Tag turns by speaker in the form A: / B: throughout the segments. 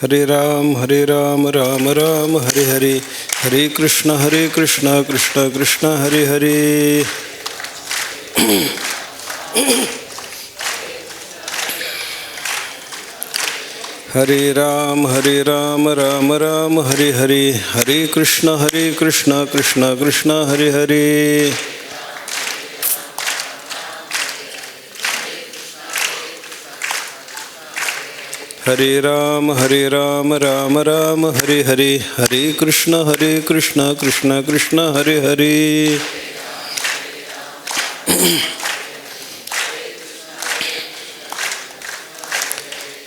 A: हरे राम राम राम हरे हरे, हरे कृष्ण कृष्ण कृष्ण हरे हरे. हरे राम राम राम हरे हरे, हरे कृष्ण कृष्ण कृष्ण हरे हरे. हरे राम राम राम हरे हरे, हरे कृष्ण कृष्ण कृष्ण हरे हरे.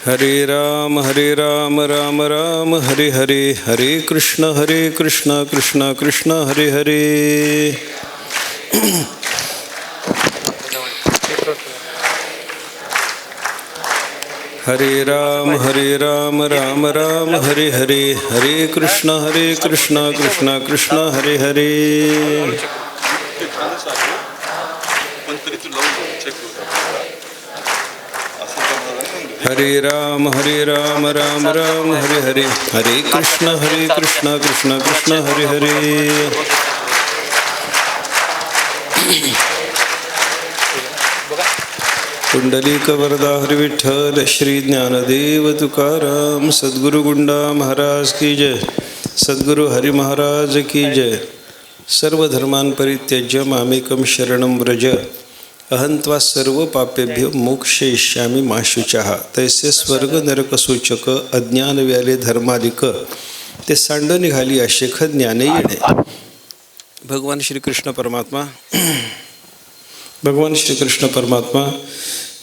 A: हरे राम राम राम हरे हरे, हरे कृष्ण कृष्ण कृष्ण हरे हरे. हरे राम राम राम हरे हरे, हरे कृष्ण कृष्ण कृष्ण हरे हरे. हरे राम राम राम हरे हरे, हरे कृष्ण कृष्ण कृष्ण हरे हरे. पुंडलिक वरदा हरि विठ्ठल, श्री ज्ञानदेव तुकाराम, सद्गुरु गुंडा महाराज की जय, सद्गुरु हरि महाराज की जय. सर्व धर्मान् परित्यज्य मामेकं शरणं व्रज, अहं त्वा सर्व पापेभ्यो मोक्षयिष्यामि मा शुचः. तैसे स्वर्ग नरक सूचक, अज्ञान व्याले धर्मालिक, ते सांड निघाली अशेख ज्ञाने येणे. भगवान श्रीकृष्ण परमात्मा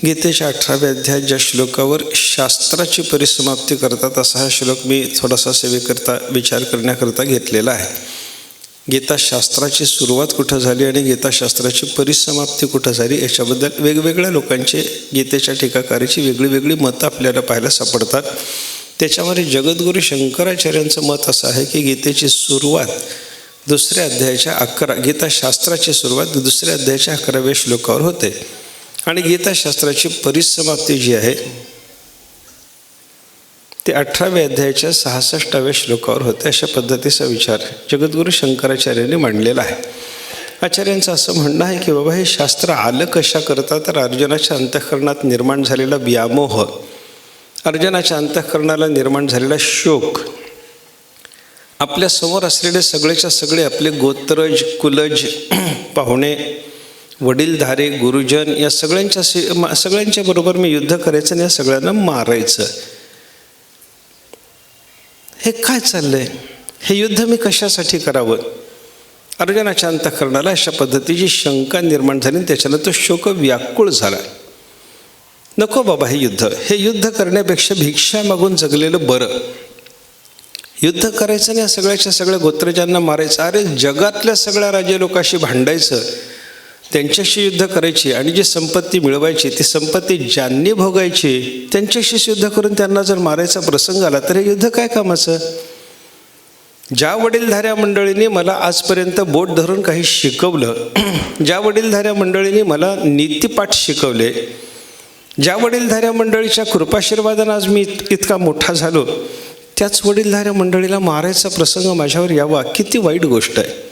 A: गीतेच्या 18व्या अध्यायात ज्या श्लोकावर शास्त्राची परिसमाप्ती करतात, असा हा श्लोक मी थोडासा सेवेकरता विचार करण्याकरता घेतलेला आहे. गीताशास्त्राची सुरुवात कुठं झाली आणि गीताशास्त्राची परिसमाप्ती कुठं झाली याच्याबद्दल वेगवेगळ्या लोकांचे, गीतेच्या टीकाकाराची वेगळी मतं आपल्याला पाहायला सापडतात. त्याच्यामध्ये जगद्गुरू शंकराचार्यांचं मत असं आहे की गीतेची सुरुवात दुसऱ्या अध्यायाच्या गीताशास्त्राची सुरुवात दुसऱ्या अध्यायाच्या 11व्या श्लोकावर होते आणि गीताशास्त्राची परिसमाप्ती जी आहे ते 18व्या अध्यायाच्या 66व्या श्लोकावर होते. अशा पद्धतीचा विचार जगद्गुरू शंकराचार्यांनी मांडलेला आहे. आचार्यांचं असं म्हणणं आहे की बाबा हे शास्त्र आलं कशा करता, तर अर्जुनाच्या अंतःकरणात निर्माण झालेला व्यामोह, अर्जुनाच्या अंतःकरणाला निर्माण झालेला शोक, आपल्या समोर असलेले सगळेच्या सगळे आपले गोत्रज कुलज पाहुणे वडीलधारे गुरुजन या सगळ्यांच्या बरोबर मी युद्ध करायचं आणि या सगळ्यांना मारायचं. हे काय चाललंय, हे युद्ध मी कशासाठी करावं? अर्जुनाच्या अंतःकरणाला अशा पद्धतीची शंका निर्माण झाली आणि त्याच्यानं तो शोक व्याकुळ झाला. नको बाबा हे युद्ध करण्यापेक्षा भिक्षा मागून जगलेलं बरं. युद्ध करायचं आणि या सगळ्याच्या सगळ्या गोत्रजांना मारायचं. अरे जगातल्या सगळ्या राज्य लोकांशी भांडायचं, त्यांच्याशी युद्ध करायची आणि जी संपत्ती मिळवायची ती संपत्ती ज्यांनी भोगायची त्यांच्याशीच युद्ध करून त्यांना जर मारायचा प्रसंग आला तर हे युद्ध काय कामाचं? ज्या वडीलधाऱ्या मंडळींनी मला आजपर्यंत बोट धरून काही शिकवलं, ज्या वडीलधाऱ्या मंडळींनी मला नीतिपाठ शिकवले, ज्या वडीलधाऱ्या मंडळीच्या कृपाशीर्वादानं आज मी इतका मोठा झालो, त्याच वडीलधाऱ्या मंडळीला मारायचा प्रसंग माझ्यावर यावा, किती वाईट गोष्ट आहे.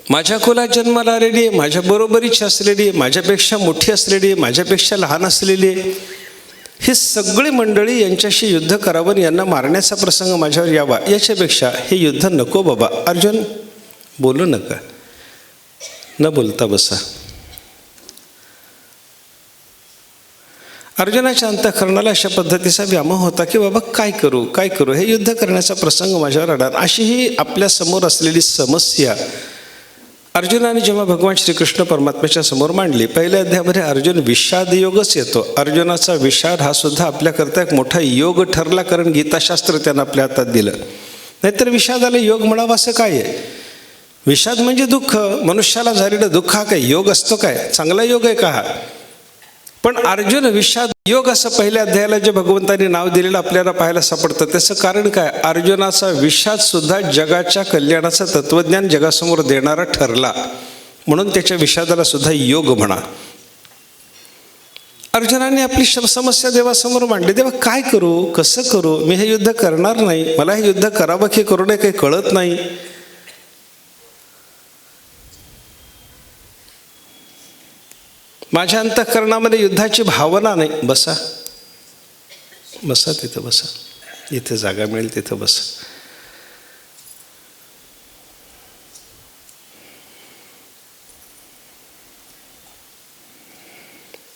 A: माझ्या कुलात जन्माला आलेली, माझ्या बरोबरीची असलेली, माझ्यापेक्षा मोठी असलेली, माझ्यापेक्षा लहान असलेली ही सगळी मंडळी यांच्याशी युद्ध करावं, यांना मारण्याचा प्रसंग माझ्यावर यावा, याच्यापेक्षा हे युद्ध नको बाबा. अर्जुन बोलू नका, न बोलता बसा. अर्जुनाच्या अंतःकरणाला अशा पद्धतीचा व्यामोह होता की बाबा काय करू, हे युद्ध करण्याचा प्रसंग माझ्यावर आला. अशी ही आपल्या समोर असलेली समस्या अर्जुनाने जेव्हा भगवान श्रीकृष्ण परमात्म्याच्या समोर मांडली. पहिल्या अध्यायामध्ये अर्जुन विषाद योगच येतो. अर्जुनाचा विषाद हा सुद्धा आपल्याकरता एक मोठा योग ठरला, कारण गीताशास्त्र त्यानं आपल्या हातात दिलं. नाहीतर विषादाला योग म्हणावं असं काय आहे? विषाद म्हणजे दुःख, मनुष्याला झालेलं दुःख हा काय योग असतो काय? चांगला योग आहे का हा? पण अर्जुन विषाद योग असं पहिल्या अध्यायाला जे भगवंतांनी नाव दिलेलं आपल्याला पाहायला सापडतं. त्याचं कारण काय? अर्जुनाचा विषाद सुद्धा जगाच्या कल्याणाचं तत्वज्ञान जगासमोर देणारा ठरला, म्हणून त्याच्या विषादाला सुद्धा योग म्हणा. अर्जुनाने आपली समस्या देवासमोर मांडली. देवा काय करू, कसं करू, मी हे युद्ध करणार नाही, मला हे युद्ध करावं की करू नये काही कळत नाही. माझ्या अंतःकरणामध्ये युद्धाची भावना नाही. बसा बसा, तिथं बसा, इथे जागा मिळेल तिथं बसा.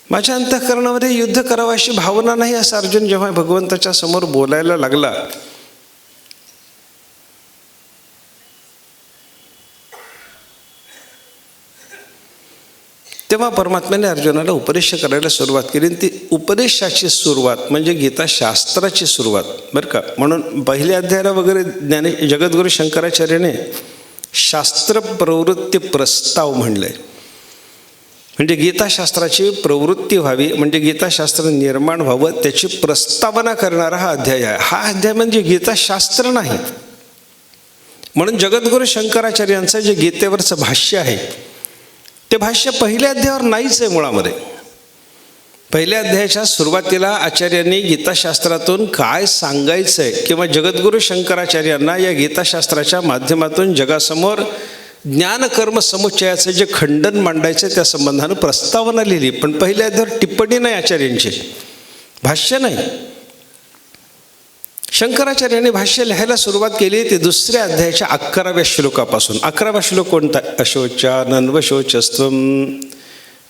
A: माझ्या अंतःकरणामध्ये युद्ध करावं अशी भावना नाही, असं अर्जुन जेव्हा भगवंताच्या समोर बोलायला लागला, तेव्हा परमात्म्याने अर्जुनाला उपदेश करायला सुरुवात केली. ती उपदेशाची सुरुवात म्हणजे गीताशास्त्राची सुरुवात बरं का. म्हणून पहिल्या अध्यायाला वगैरे जगद्गुरू शंकराचार्याने शास्त्र प्रवृत्ती प्रस्ताव म्हणलंय. म्हणजे गीताशास्त्राची प्रवृत्ती व्हावी, म्हणजे गीताशास्त्र निर्माण व्हावं, त्याची प्रस्तावना करणारा हा अध्याय आहे. हा अध्याय म्हणजे गीताशास्त्र नाही. म्हणून जगद्गुरू शंकराचार्यांचं जे गीतेवरचं भाष्य आहे ते भाष्य पहिल्या अध्यायावर नाहीच आहे. मुळामध्ये पहिल्या अध्यायाच्या सुरुवातीला आचार्यांनी गीताशास्त्रातून काय सांगायचं आहे किंवा जगद्गुरू शंकराचार्यांना या गीताशास्त्राच्या माध्यमातून जगासमोर ज्ञानकर्म समुच्चयाचं जे खंडन मांडायचं त्या संबंधानं प्रस्तावना लिहिली. पण पहिल्या अध्यायावर टिप्पणी नाही, आचार्यांची भाष्य नाही. शंकराचार्यांनी भाष्य लिहायला सुरुवात केली ते दुसऱ्या अध्यायाच्या 11व्या श्लोकापासून. 11वा श्लोक कोणता? अशोचानन्वशोचस्त्वं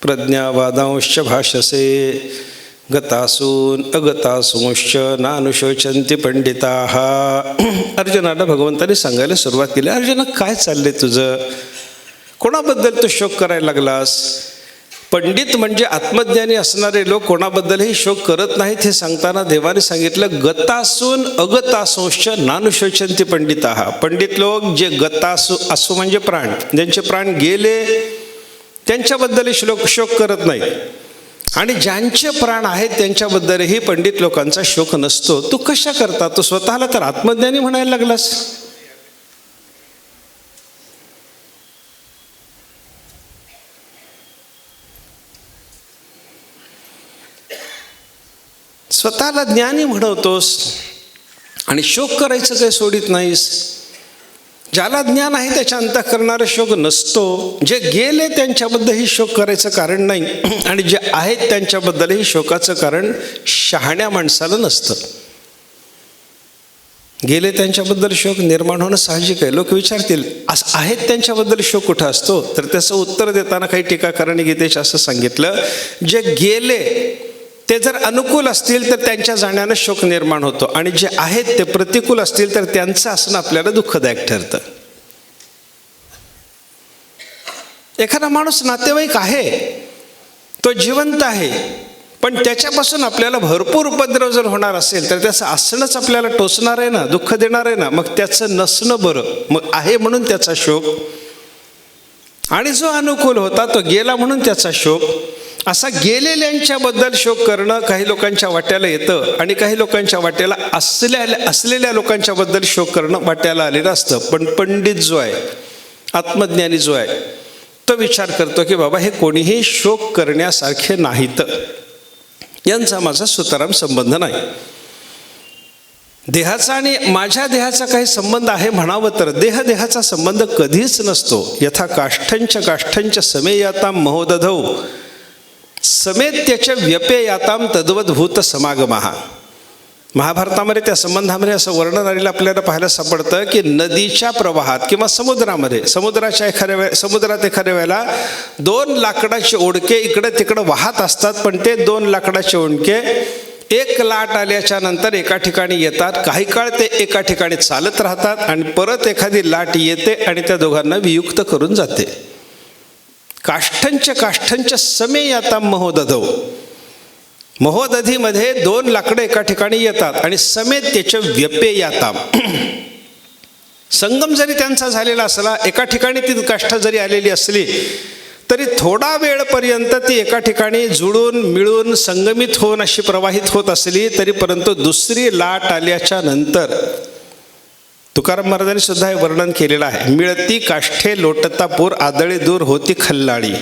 A: प्रज्ञावादांश्च भाषसे गतासून अगतासूंश्च नानुशोचन्ति पंडिताः. अर्जुनाला भगवंताने सांगायला सुरुवात केली, अर्जुना काय चाललंय तुझं, कोणाबद्दल तू शोक करायला लागलास? पंडित म्हणजे आत्मज्ञानी असणारे लोक कोणाबद्दलही शोक करत नाहीत हे सांगताना देवाने सांगितलं गतासून अगतासूंश्च नानुशोचन्ति पंडिताः. पंडित लोक जे गतासू, असू म्हणजे प्राण, ज्यांचे प्राण गेले त्यांच्याबद्दलही शोक करत नाहीत, आणि ज्यांचे प्राण आहेत त्यांच्याबद्दलही पंडित लोकांचा शोक नसतो. तू कशा करता? तू स्वतःला तर आत्मज्ञानी म्हणायला लागलास. स्वतःला ज्ञानी म्हणवतोस आणि शोक करायचं काही सोडित नाहीस. ज्याला ज्ञान आहे त्याच्या अंतःकरणाला शोक नसतो. जे गेले त्यांच्याबद्दलही शोक करायचं कारण नाही, आणि जे आहेत त्यांच्याबद्दलही शोकाचं कारण शहाण्या माणसाला नसतं. गेले त्यांच्याबद्दल शोक निर्माण होणं साहजिक आहे. लोक विचारतील असं आहेत त्यांच्याबद्दल शोक कुठं असतो? तर त्याचं उत्तर देताना काही टीकाकारांनी गीतेच्या असं सांगितलं, जे गेले ते जर अनुकूल असतील तर त्यांच्या जाण्यानं शोक निर्माण होतो, आणि जे आहेत ते प्रतिकूल असतील तर त्यांचं असणं आपल्याला दुःखदायक ठरतं. एखादा माणूस नातेवाईक आहे, तो जिवंत आहे, पण त्याच्यापासून आपल्याला भरपूर उपद्रव जर होणार असेल तर त्याचं असणंच आपल्याला टोचणार आहे ना, दुःख देणार आहे ना. मग त्याचं नसणं बरं, मग आहे म्हणून त्याचा शोक, आणि जो अनुकूल होता तो गेला म्हणून त्याचा शोक. असा गेलेल्यांच्याबद्दल शोक करणं काही लोकांच्या वाट्याला येतं, आणि काही लोकांच्या वाट्याला असलेल्या लोकांच्याबद्दल शोक करणं वाट्याला आलेलं असतं. पण पंडित जो आहे, आत्मज्ञानी जो आहे, तो विचार करतो की बाबा हे कोणीही शोक करण्यासारखे नाहीत, यांचा माझा सुताराम संबंध नाही. देहाचा आणि माझ्या देहाचा काही संबंध आहे म्हणावं तर देहाचा संबंध कधीच नसतो. यथा काष्ठंच काष्ठंच समेयाताम महोदधौ समेत्यच व्यपेयाताम तद्वद्भूत समागमः. महाभारतामध्ये त्या संबंधामध्ये असं वर्णन आलेलं आपल्याला पाहायला सापडतं की नदीच्या प्रवाहात किंवा समुद्रात एखाद्या वेळेला 2 लाकडाचे ओढके इकडे तिकडे वाहत असतात, पण ते 2 लाकडाचे ओढके एक लाट आल्याच्या नंतर एका ठिकाणी येतात. काही काळ ते एका ठिकाणी चालत राहतात, आणि परत एखादी लाट येते आणि त्या दोघांना वियुक्त करून जाते. काष्ठंच काष्ठंच समेयाताम महोदधौ. महोदधीमध्ये 2 लाकडं एका ठिकाणी येतात, आणि समेत त्याच्या व्यपेयाताम. संगम जरी त्यांचा झालेला असला, एका ठिकाणी ती काष्ठ जरी आलेली असली तरी थोडा वेळपर्यंत ती एका ठिकाणी जुळून मिळून संगमित होऊन अशी प्रवाहित होत असली तरी परंतु दुसरी लाट आल्याच्या नंतर तुकाराम महाराजांनी सुद्धा हे वर्णन केलेलं आहे. मिळती काष्ठे लोटता पूर आदळे दूर होती खल्लाळी.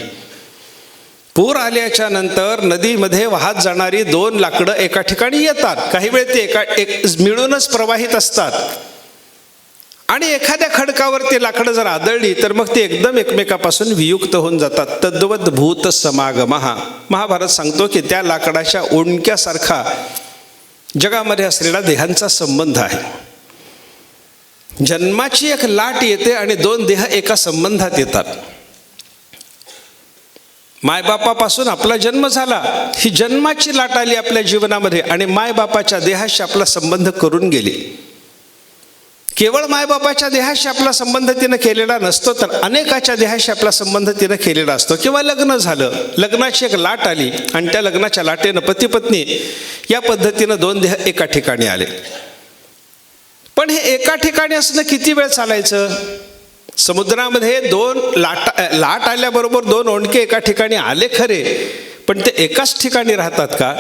A: पूर आल्याच्या नंतर नदीमध्ये वाहत जाणारी 2 लाकडं एका ठिकाणी येतात. काही वेळ ते मिळूनच प्रवाहित असतात आणि एखाद्या खडकावर ते लाकडं जर आदळली तर मग ते एकदम एकमेकापासून वियुक्त होऊन जातात. तद्वत भूत समागमः. महाभारत सांगतो की त्या लाकडाच्या ओंडक्यासारखा जगामध्ये असलेला देहांचा संबंध आहे. जन्माची एक लाट येते आणि 2 देह एका संबंधात येतात. मायबापापासून आपला जन्म झाला, ही जन्माची लाट आली आपल्या जीवनामध्ये आणि मायबापाच्या देहाशी आपला संबंध करून गेली. केवळ मायबापाच्या देहाशी आपला संबंध तिनं केलेला नसतो, तर अनेकाच्या देहाशी आपला संबंध तिनं केलेला असतो. किंवा लग्न झालं, लग्नाची एक लाट आली आणि त्या लग्नाच्या लाटेनं पती पत्नी या पद्धतीनं 2 देह एका ठिकाणी आले. पण हे एका ठिकाणी असणं किती वेळ चालायचं? समुद्रामध्ये 2 लाट आल्याबरोबर 2 ओंडके एका ठिकाणी आले खरे, पण ते एकाच ठिकाणी राहतात का?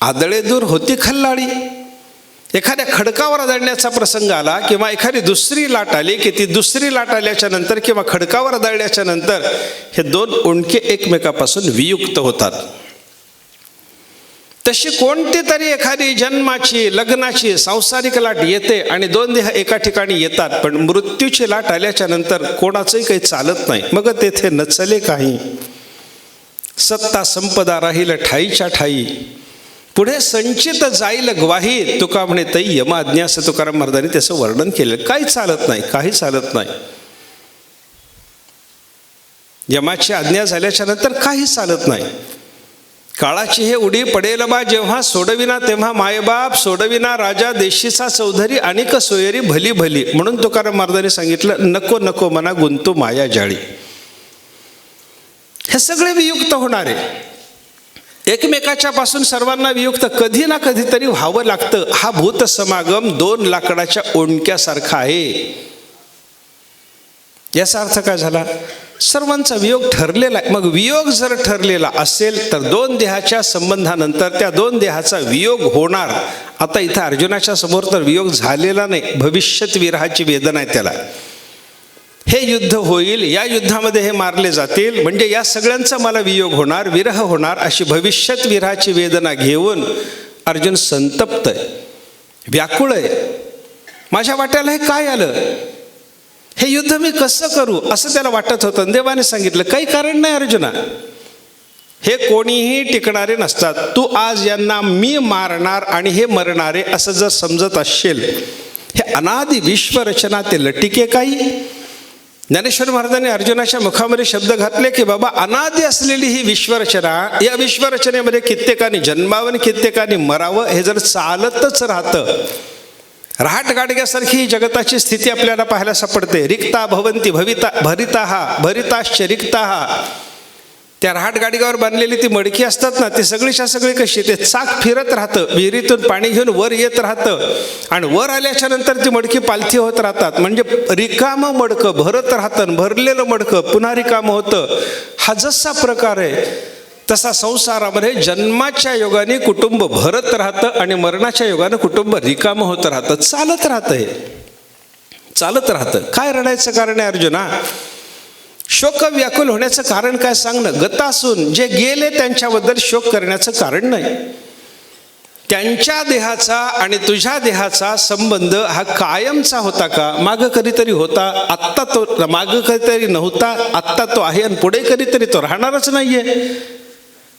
A: आदळे दूर होती खल्लाळी. एखाद्या खडकावर आदळण्याचा प्रसंग आला किंवा एखादी दुसरी लाट आली की ती दुसरी लाट आल्याच्या नंतर किंवा खडकावर आदळल्याच्या नंतर हे 2 ओंडके एकमेकापासून वियुक्त होतात. तशी कोणती तरी एखादी जन्माची, लग्नाची, सांसारिक लाट येते आणि 2 देह एका ठिकाणी येतात. पण मृत्यूची लाट आल्याच्या नंतर कोणाचंही काही चालत नाही. मग तेथे नचले काही, सत्ता संपदा राहील ठाईच्या ठाई, पुढे संचित जाईल ग्वाही, तुका म्हणे तै यम आज्ञा. असं तुकाराम महाराजांनी त्याचं वर्णन केलं. काही चालत नाही, काही चालत नाही. यमाची आज्ञा झाल्याच्या नंतर काही चालत नाही. काळाची हे उडी पडेल बा जेव्हा, सोडविना तेव्हा मायबाप, सोडविना राजा देशीचा चौधरी, अनेक सोयरी भली भली. म्हणून तुकाराम महाराजांनी सांगितलं, नको नको मना गुंतू माया जाळी. हे सगळे वियुक्त होणारे, एकमेकाच्या पासून सर्वांना वियुक्त कधी ना कधीतरी व्हावं लागतं. हा भूत समागम 2 लाकडाच्या ओंडक्यासारखा आहे. याचा अर्थ काय झाला? सर्वांचा वियोग ठरलेला आहे. मग वियोग जर ठरलेला असेल तर 2 देहाच्या संबंधानंतर त्या 2 देहाचा वियोग होणार. आता इथं अर्जुनाच्या समोर तर वियोग झालेला नाही, भविष्यत विरहाची वेदना आहे त्याला. हे युद्ध होईल, या युद्धामध्ये हे मारले जातील, म्हणजे या सगळ्यांचा मला वियोग होणार, विरह होणार, अशी भविष्यत विरहाची वेदना घेऊन अर्जुन संतप्त आहे, व्याकुळ आहे. माझ्या वाट्याला हे काय आलं? हे युद्ध मी कसं करू असं त्याला वाटत होतं. देवाने सांगितलं, काही कारण नाही अर्जुना, हे कोणीही टिकणारे नसतात. तू आज यांना मी मारणार आणि हे मरणारे असं जर समजत असशील, हे अनादि विश्वरचना ते लटिके काही. ज्ञानेश्वर महाराजांनी अर्जुनाच्या मुखामध्ये शब्द घातले की बाबा, अनादि असलेली ही विश्वरचना, या विश्वरचनेमध्ये कित्येकाने जन्मावं, कित्येकाने मरावं, हे जर चालतच राहतं, रहाट गाडग्यासारखी जगताची स्थिती आपल्याला पाहायला सापडते. रिक्ता भवंती भरिताश्च रिक्ताहा. त्या रहाट गाडग्यावर बांधलेली ती मडकी असतात ना, ती सगळीच्या सगळी कशी, ते चाक फिरत राहतं, विहिरीतून पाणी घेऊन वर येत राहतं आणि वर आल्याच्या नंतर ती मडकी पालथी होत राहतात. म्हणजे रिकामं मडकं भरत राहतं, भरलेलं मडकं पुन्हा रिकामं होतं. हा जसा प्रकार आहे तसा संसारामध्ये जन्माच्या योगाने कुटुंब भरत राहतं आणि मरणाच्या योगाने कुटुंब रिकामं होत राहतं. चालत राहतं, हे चालत राहतं. काय रडायचं कारण आहे अर्जुना? शोक व्याकुल होण्याचं कारण काय सांग ना? गतासून जे गेले त्यांच्याबद्दल शोक करण्याचं कारण नाही. त्यांच्या देहाचा आणि तुझ्या देहाचा संबंध हा कायमचा होता का? मागं कधीतरी होता, आत्ता तो, मागं कधीतरी नव्हता, आत्ता तो आहे आणि पुढे कधीतरी तो राहणारच नाहीये.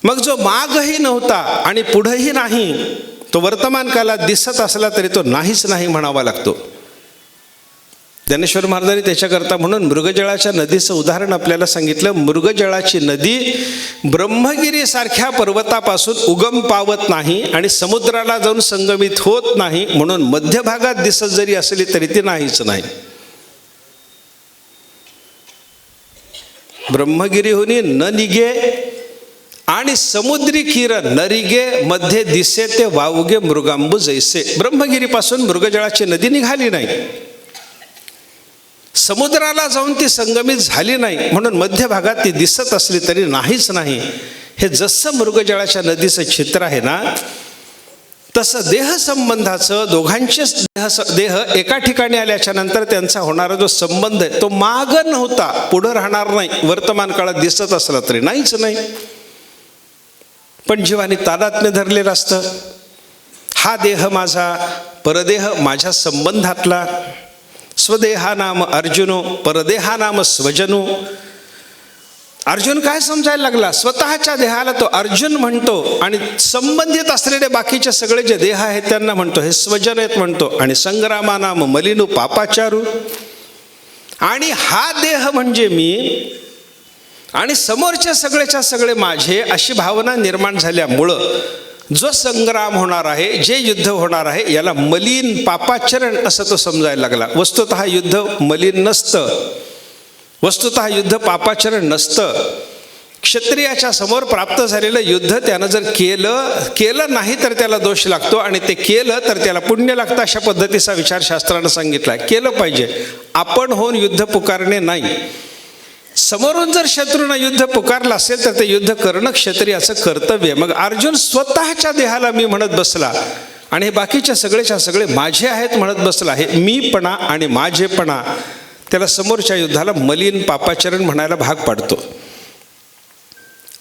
A: मग जो मागही नव्हता आणि पुढेही नाही, तो वर्तमान काळात दिसत असला तरी तो नाहीच नाही म्हणावा लागतो. ज्ञानेश्वर महाराजांनी त्याच्याकरता म्हणून मृगजळाच्या नदीचं उदाहरण आपल्याला सांगितलं. मृगजळाची नदी ब्रह्मगिरीसारख्या पर्वतापासून उगम पावत नाही आणि समुद्राला जाऊन संगमित होत नाही, म्हणून मध्यभागात दिसत जरी असली तरी ती नाहीच नाही. ब्रह्मगिरीहुनी न निघे आणि समुद्री किर नरिगे, मध्ये दिसे ते वावगे मृगांबू जैसे. ब्रह्मगिरीपासून मृगजळाची नदी निघाली नाही, समुद्राला जाऊन ती संगमित झाली नाही, म्हणून मध्य भागात ती दिसत असली तरी नाहीच नाही. हे जसं मृगजळाच्या नदीचं चित्र आहे ना, तसं देहसंबंधाचं दोघांचेच देह एका ठिकाणी आल्याच्या नंतर त्यांचा होणारा जो संबंध आहे तो माग नव्हता, पुढं राहणार नाही, वर्तमान काळात दिसत असला तरी नाहीच नाही, पण जीवाने तादात्म्य धरलेलं असतं. हा देह माझा, परदेह माझ्या संबंधातला. स्वदेहा नाम अर्जुनो परदेहा नाम स्वजनो. अर्जुन काय समजायला लागला? स्वतःच्या देहाला तो अर्जुन म्हणतो आणि संबंधित असलेले बाकीचे सगळे जे देह आहेत त्यांना म्हणतो हे स्वजन आहेत म्हणतो. आणि संग्रामा नाम मलिनू पापाचारू. आणि हा देह म्हणजे मी आणि समोरच्या सगळेच्या सगळे माझे अशी भावना निर्माण झाल्यामुळं जो संग्राम होणार आहे, जे युद्ध होणार आहे याला मलिन पापाचरण असं तो समजायला लागला. वस्तुतः युद्ध मलिन नसतं, वस्तुतः युद्ध पापाचरण नसतं. क्षत्रियाच्या समोर प्राप्त झालेलं युद्ध त्यानं जर केलं नाही तर त्याला दोष लागतो आणि ते केलं तर त्याला पुण्य लागतं. अशा पद्धतीचा विचार शास्त्रानं सांगितला. केलं पाहिजे, आपण होऊन युद्ध पुकारणे नाही. समोरून जर शत्रूनं युद्ध पुकारलं असेल तर ते युद्ध करणं क्षत्रियाचं कर्तव्य. मग अर्जुन स्वतःच्या देहाला मी म्हणत बसला आणि हे बाकीच्या सगळेच्या सगळे माझे आहेत म्हणत बसला. हे मीपणा आणि माझेपणा त्याला समोरच्या युद्धाला मलिन पापाचरण म्हणायला भाग पाडतो.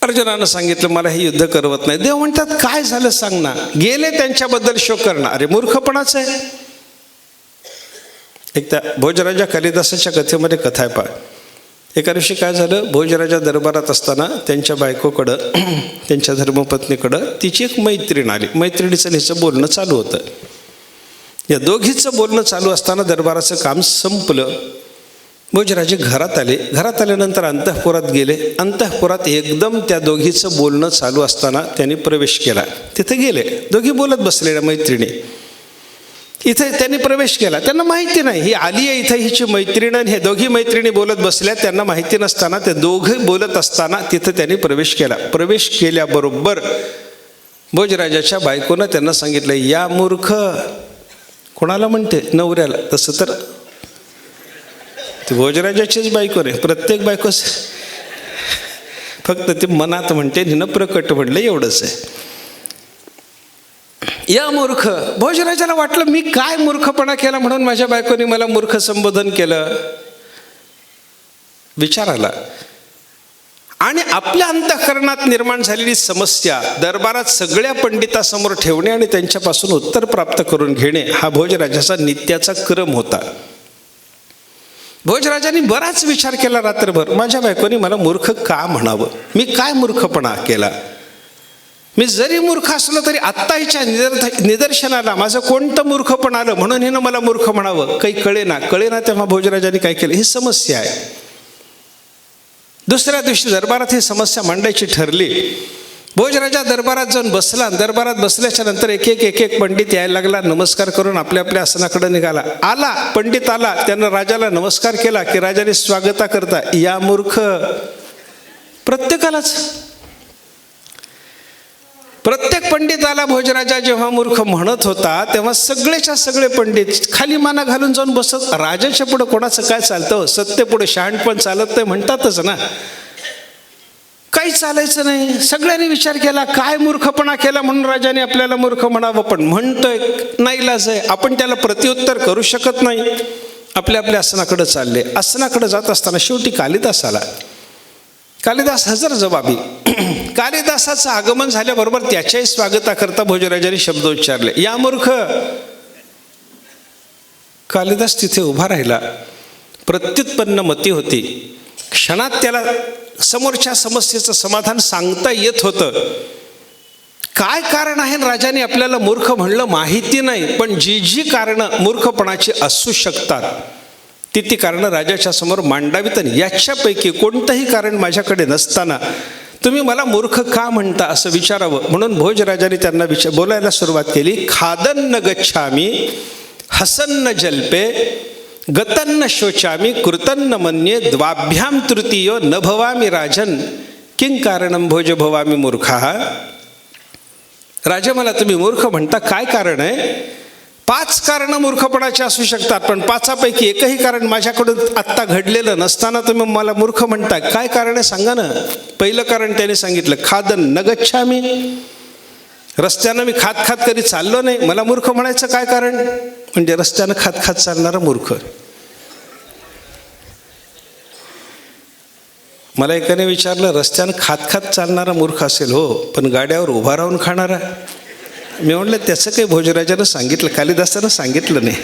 A: अर्जुनानं सांगितलं मला हे युद्ध करवत नाही. देव म्हणतात काय झालं सांग ना. गेले त्यांच्याबद्दल शोक करणं, अरे मूर्खपणाच आहे. एक त्या भोजराजा कालिदासाच्या कथेमध्ये कथा आहे पहा. एका दिवशी काय झालं, भोजराजा दरबारात असताना त्यांच्या बायकोकडं, त्यांच्या धर्मपत्नीकडं तिची एक मैत्रीण आली. मैत्रिणीचं हिचं बोलणं चालू होतं. या दोघीचं बोलणं चालू असताना दरबाराचं काम संपलं. भोजराजे घरात आले. घरात आल्यानंतर अंतःपुरात गेले. अंतःपुरात एकदम त्या दोघीचं बोलणं चालू असताना त्यांनी प्रवेश केला. तिथे गेले, दोघी बोलत बसलेल्या मैत्रिणी. इथे त्यांनी प्रवेश केला. त्यांना माहिती नाही ही आली आहे इथे हिची मैत्रीण आणि हे दोघी मैत्रिणी बोलत बसल्या. त्यांना माहिती नसताना ते दोघे बोलत असताना तिथे त्यांनी प्रवेश केला. प्रवेश केल्याबरोबर भोजराजाच्या बायकोनं त्यांना सांगितलं या मूर्ख. कोणाला म्हणते? नवऱ्याला. तसं तर ती भोजराजाचीच बायको रे. प्रत्येक बायको फक्त ती मनात म्हणते, हिनं प्रकट म्हणलं एवढंच आहे. या मूर्ख. भोजराजाला वाटलं मी काय मूर्खपणा केला म्हणून माझ्या बायकोने मला मूर्ख संबोधन केलं. विचार आला आणि आपल्या अंतःकरणात निर्माण झालेली समस्या दरबारात सगळ्या पंडितासमोर ठेवणे आणि त्यांच्यापासून उत्तर प्राप्त करून घेणे हा भोजराजाचा नित्याचा क्रम होता. भोजराजांनी बराच विचार केला रात्रभर. माझ्या बायकोने मला मूर्ख का म्हणावं? मी काय मूर्खपणा केला? मी जरी मूर्ख असलो तरी आत्ता हिच्या निदर्शनाला माझं कोणतं मूर्खपण आलं म्हणून हिनं मला मूर्ख म्हणावं? काही कळेना. तेव्हा भोजराजांनी काय केलं? ही समस्या आहे. दुसऱ्या दिवशी दरबारात ही समस्या मांडायची ठरली. भोजराजा दरबारात जाऊन बसला. दरबारात बसल्याच्या नंतर एक एक पंडित यायला लागला. नमस्कार करून आपल्या आपल्या आसनाकडे निघाला. आला पंडित आला, त्यानं राजाला नमस्कार केला की राजाने स्वागता करता या मूर्ख. प्रत्येक पंडिताला भोजराजा जेव्हा मूर्ख म्हणत होता तेव्हा सगळेच्या सगळे पंडित खाली माना घालून जाऊन बसत. राजाच्या पुढे कोणाचं काय चालतं? सत्य पुढे शहाणपण चालत नाही म्हणतातच ना. काही चालायचं नाही. सगळ्यांनी विचार केला काय मूर्खपणा केला म्हणून राजाने आपल्याला मूर्ख म्हणावं. पण म्हणतोय, नाईलाज आहे, आपण त्याला प्रत्युत्तर करू शकत नाही. आपल्या आपल्या आसनाकडे चालले. आसनाकडे जात असताना शेवटी कालिदास आला. कालिदास हजर जबाबी. कालिदासाचं आगमन झाल्याबरोबर त्याच्याही स्वागताकरता भोजराजांनी शब्द उच्चारले या मूर्ख. कालिदास तिथे उभा राहिला. प्रत्युत्पन्न मती होती. क्षणात त्याला समोरच्या समस्येचं समाधान सांगता येत होतं. काय कारण आहे राजाने आपल्याला मूर्ख म्हणलं माहिती नाही, पण जी कारणं मूर्खपणाची असू शकतात ती कारणं राजाच्या समोर मांडावीत. आणि याच्यापैकी कोणतंही कारण माझ्याकडे नसताना तुम्ही मला मूर्ख का म्हणता असं विचारावं म्हणून भोजराजाने त्यांना बोलायला सुरुवात केली. खादन्न गच्छामी हसन्न जल्पे गतन्न शोचामी कृतन्न मन्ये द्वाभ्याम तृतीयो न भवामी राजन किंग कारणम भोज भवामी मूर्खा. राजा मला तुम्ही मूर्ख म्हणता, काय कारण आहे? 5 कारणं मूर्खपणाची असू शकतात, पण 5पैकी एकही कारण माझ्याकडून आत्ता घडलेलं नसताना तुम्ही मला मूर्ख म्हणता. काय कारण आहे सांगा ना. पहिलं कारण त्याने सांगितलं खादन न गच्छामी. रस्त्यानं मी खात खात कधी चाललो नाही, मला मूर्ख म्हणायचं काय कारण? म्हणजे रस्त्यानं खात खात चालणारा मूर्ख. मला एकाने विचारलं, रस्त्यानं खात खात चालणारा मूर्ख असेल हो, पण गाड्यावर उभा राहून खाणारा? मी म्हटलं त्याचं काही भोजराजानं सांगितलं, कालिदासानं सांगितलं नाही.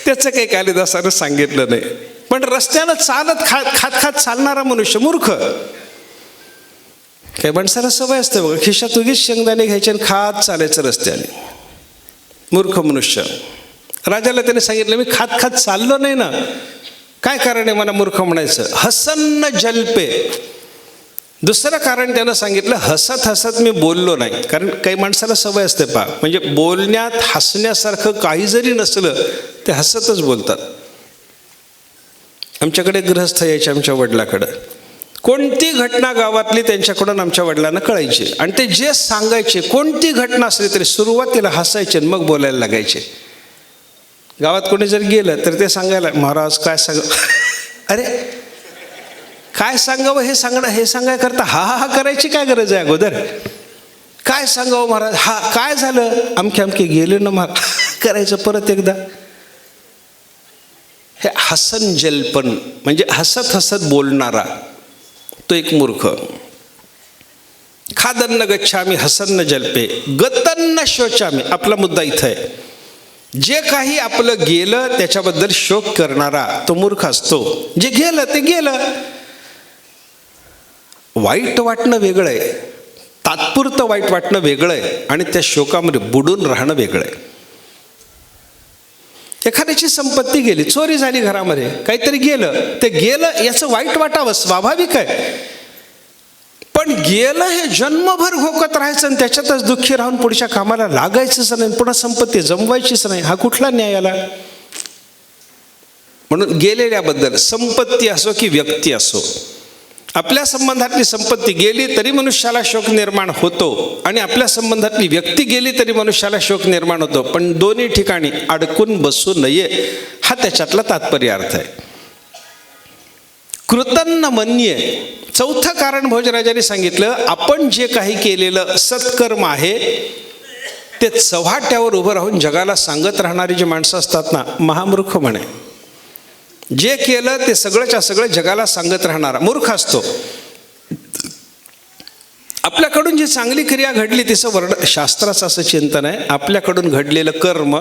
A: त्याचं काही कालिदासानं सांगितलं नाही. पण रस्त्यानं चालत खात खात चालणारा मनुष्य मूर्ख. काही माणसाला सवय असते बघा, खिशात उगीच शेंगदाणे घ्यायचे आणि खात चालायचं रस्त्याने. मूर्ख मनुष्य. राजाला त्याने सांगितलं, मी खात खात चाललो नाही ना, काय कारण आहे मला मूर्ख म्हणायचं? हसन्न जल्पे. दुसरं कारण त्यानं सांगितलं, हसत हसत मी बोललो नाही. कारण काही माणसाला सवय असते पहा, म्हणजे बोलण्यात हसण्यासारखं काही जरी नसलं ते हसतच बोलतात. आमच्याकडे गृहस्थ यायचे आमच्या वडिलाकडं. कोणती घटना गावातली त्यांच्याकडून आमच्या वडिलांना कळायची, आणि ते जे सांगायचे कोणती घटना असली तरी सुरुवातीला हसायचे आणि मग बोलायला लागायचे. गावात कोणी जर गेलं तर ते सांगायला, महाराज काय सांग, अरे काय सांगावं हे सांगायकरता हा हा हा करायची काय गरज आहे? अगोदर काय सांगावं महाराज, हा काय झालं, अमके अमके गेले ना महाराज, करायचं परत एकदा. हे हसन जल्पन म्हणजे हसत हसत बोलणारा तो एक मूर्ख. खादन्न गच्छामी हसन्न जल्पे गतन्न शोचामी. आपला मुद्दा इथं आहे, जे काही आपलं गेलं त्याच्याबद्दल शोक करणारा तो मूर्ख असतो. जे गेलं ते गेलं. वाईट वाटणं वेगळं आहे, तात्पुरतं वाईट वाटणं वेगळं आहे, आणि त्या शोकामध्ये बुडून राहणं वेगळं आहे. एखाद्याची संपत्ती गेली, चोरी झाली, घरामध्ये काहीतरी गेलं, ते गेलं याचं वाईट वाटावं स्वाभाविक आहे. पण गेलं हे जन्मभर भोगत राहायचं आणि त्याच्यातच दुःखी राहून पुढच्या कामाला लागायचंच नाही, पुन्हा संपत्ती जमवायचीच नाही, हा कुठला न्याय आला? म्हणून गेलेल्याबद्दल, संपत्ती असो की व्यक्ती असो, आपल्या संबंधातली संपत्ती गेली तरी मनुष्याला शोक निर्माण होतो, आणि आपल्या संबंधातली व्यक्ती गेली तरी मनुष्याला शोक निर्माण होतो. पण दोन्ही ठिकाणी अडकून बसू नये, हा त्याच्यातला तात्पर्य अर्थ आहे. कृतन्न मन्ये. चौथं कारण भोजराजाने सांगितलं, आपण जे काही केलेलं सत्कर्म आहे ते चव्हाट्यावर उभं राहून जगाला सांगत राहणारी जी माणसं असतात ना, महामूर्ख म्हणे. जे केलं ते सगळंच्या सगळं जगाला सांगत राहणारा मूर्ख असतो. आपल्याकडून जी चांगली क्रिया घडली तिचं वर्ण शास्त्राचं असं चिंतन आहे, आपल्याकडून घडलेलं कर्म,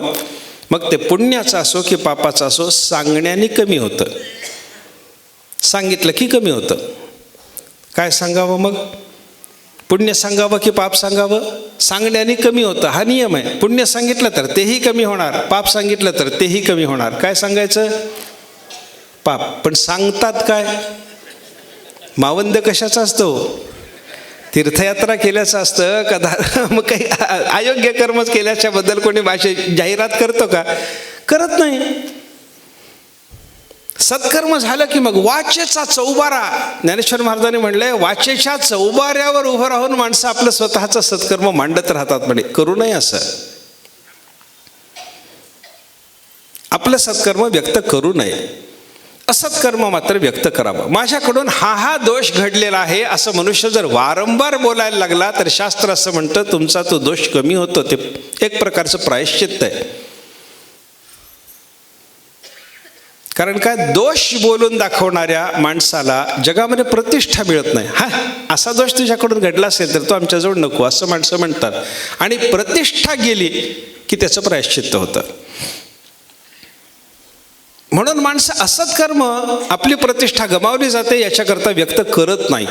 A: मग ते पुण्याचं असो की पापाचं असो, सांगण्याने कमी होतं. सांगितलं की कमी होतं. काय सांगावं मग? पुण्य सांगावं की पाप सांगावं? सांगण्याने कमी होतं, हा नियम आहे. पुण्य सांगितलं तर तेही कमी होणार, पाप सांगितलं तर तेही कमी होणार. काय सांगायचं? पाप. पण सांगतात काय? मावंद कशाचं असतं? तीर्थयात्रा केल्याचं असतं का? मग काही अयोग्य कर्मच केल्याच्या बद्दल कोणी जाहिरात करतो का? करत नाही. सत्कर्म झालं की मग वाचेचा चौबारा. ज्ञानेश्वर महाराजांनी म्हणलंय, वाचेच्या चौबाऱ्यावर उभं राहून माणसं आपलं स्वतःचं सत्कर्म मांडत राहतात. म्हणे करू नये असं. आपलं सत्कर्म व्यक्त करू नये, असत्कर्म मात्र व्यक्त करावं. माझ्याकडून हा दोष घडलेला आहे असं मनुष्य जर वारंवार बोलायला लागला तर शास्त्र असं म्हणतं, तुमचा तो दोष कमी होतो. ते एक प्रकारचं प्रायश्चित्त आहे. कारण काय, दोष बोलून दाखवणाऱ्या माणसाला जगामध्ये प्रतिष्ठा मिळत नाही. हा असा दोष तुझ्याकडून घडला असेल तर तो आमच्याजवळ नको, असं माणसं म्हणतात. आणि प्रतिष्ठा गेली की त्याचं प्रायश्चित्त होतं. म्हणून माणसं असत्कर्म, आपली प्रतिष्ठा गमावली जाते याच्याकरता व्यक्त करत नाही,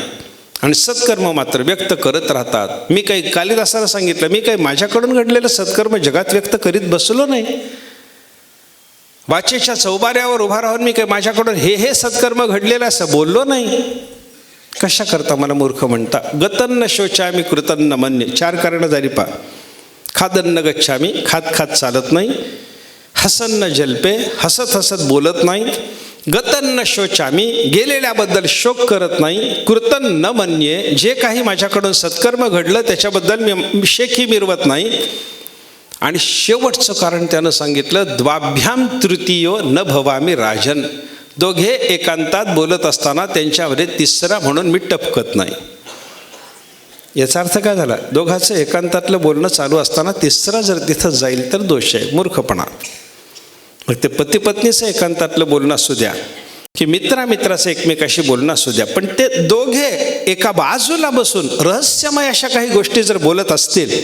A: आणि सत्कर्म मात्र व्यक्त करत राहतात. मी काही कालिदासाला सांगितलं, मी काही माझ्याकडून घडलेलं सत्कर्म जगात व्यक्त करीत बसलो नाही. वाचेच्या चौबाऱ्यावर उभा राहून मी काही माझ्याकडून हे सत्कर्म घडलेलं असं बोललो नाही. कशा करता मला मूर्ख म्हणता? गतन्न शोचामी कृतन्न मन्ये. 4 कारणं झाली पा. खादन्न गच्छामी, खात खात चालत नाही. हसन्न जल्पे, हसत हसत बोलत नाही. गतन्न शोचामी, गेलेल्याबद्दल शोक करत नाही. कृतन्न मन्ये, जे काही माझ्याकडून सत्कर्म घडलं त्याच्याबद्दल मी शेखी मिरवत नाही. आणि शेवटचं कारण त्यानं सांगितलं, द्वाभ्याम तृतीयो न भवामी राजन. दोघे एकांतात बोलत असताना त्यांच्यामध्ये तिसरा म्हणून मी टपकत नाही. याचा अर्थ काय झाला? दोघांचं एकांतातलं बोलणं चालू असताना तिसरा जर तिथं जाईल तर दोष आहे, मूर्खपणा. मग ते पती पत्नीचं एकांतातलं बोलणं असू द्या की मित्राचं एकमेकाशी बोलणं असू द्या, पण ते दोघे एका बाजूला बसून रहस्यमय अशा काही गोष्टी जर बोलत असतील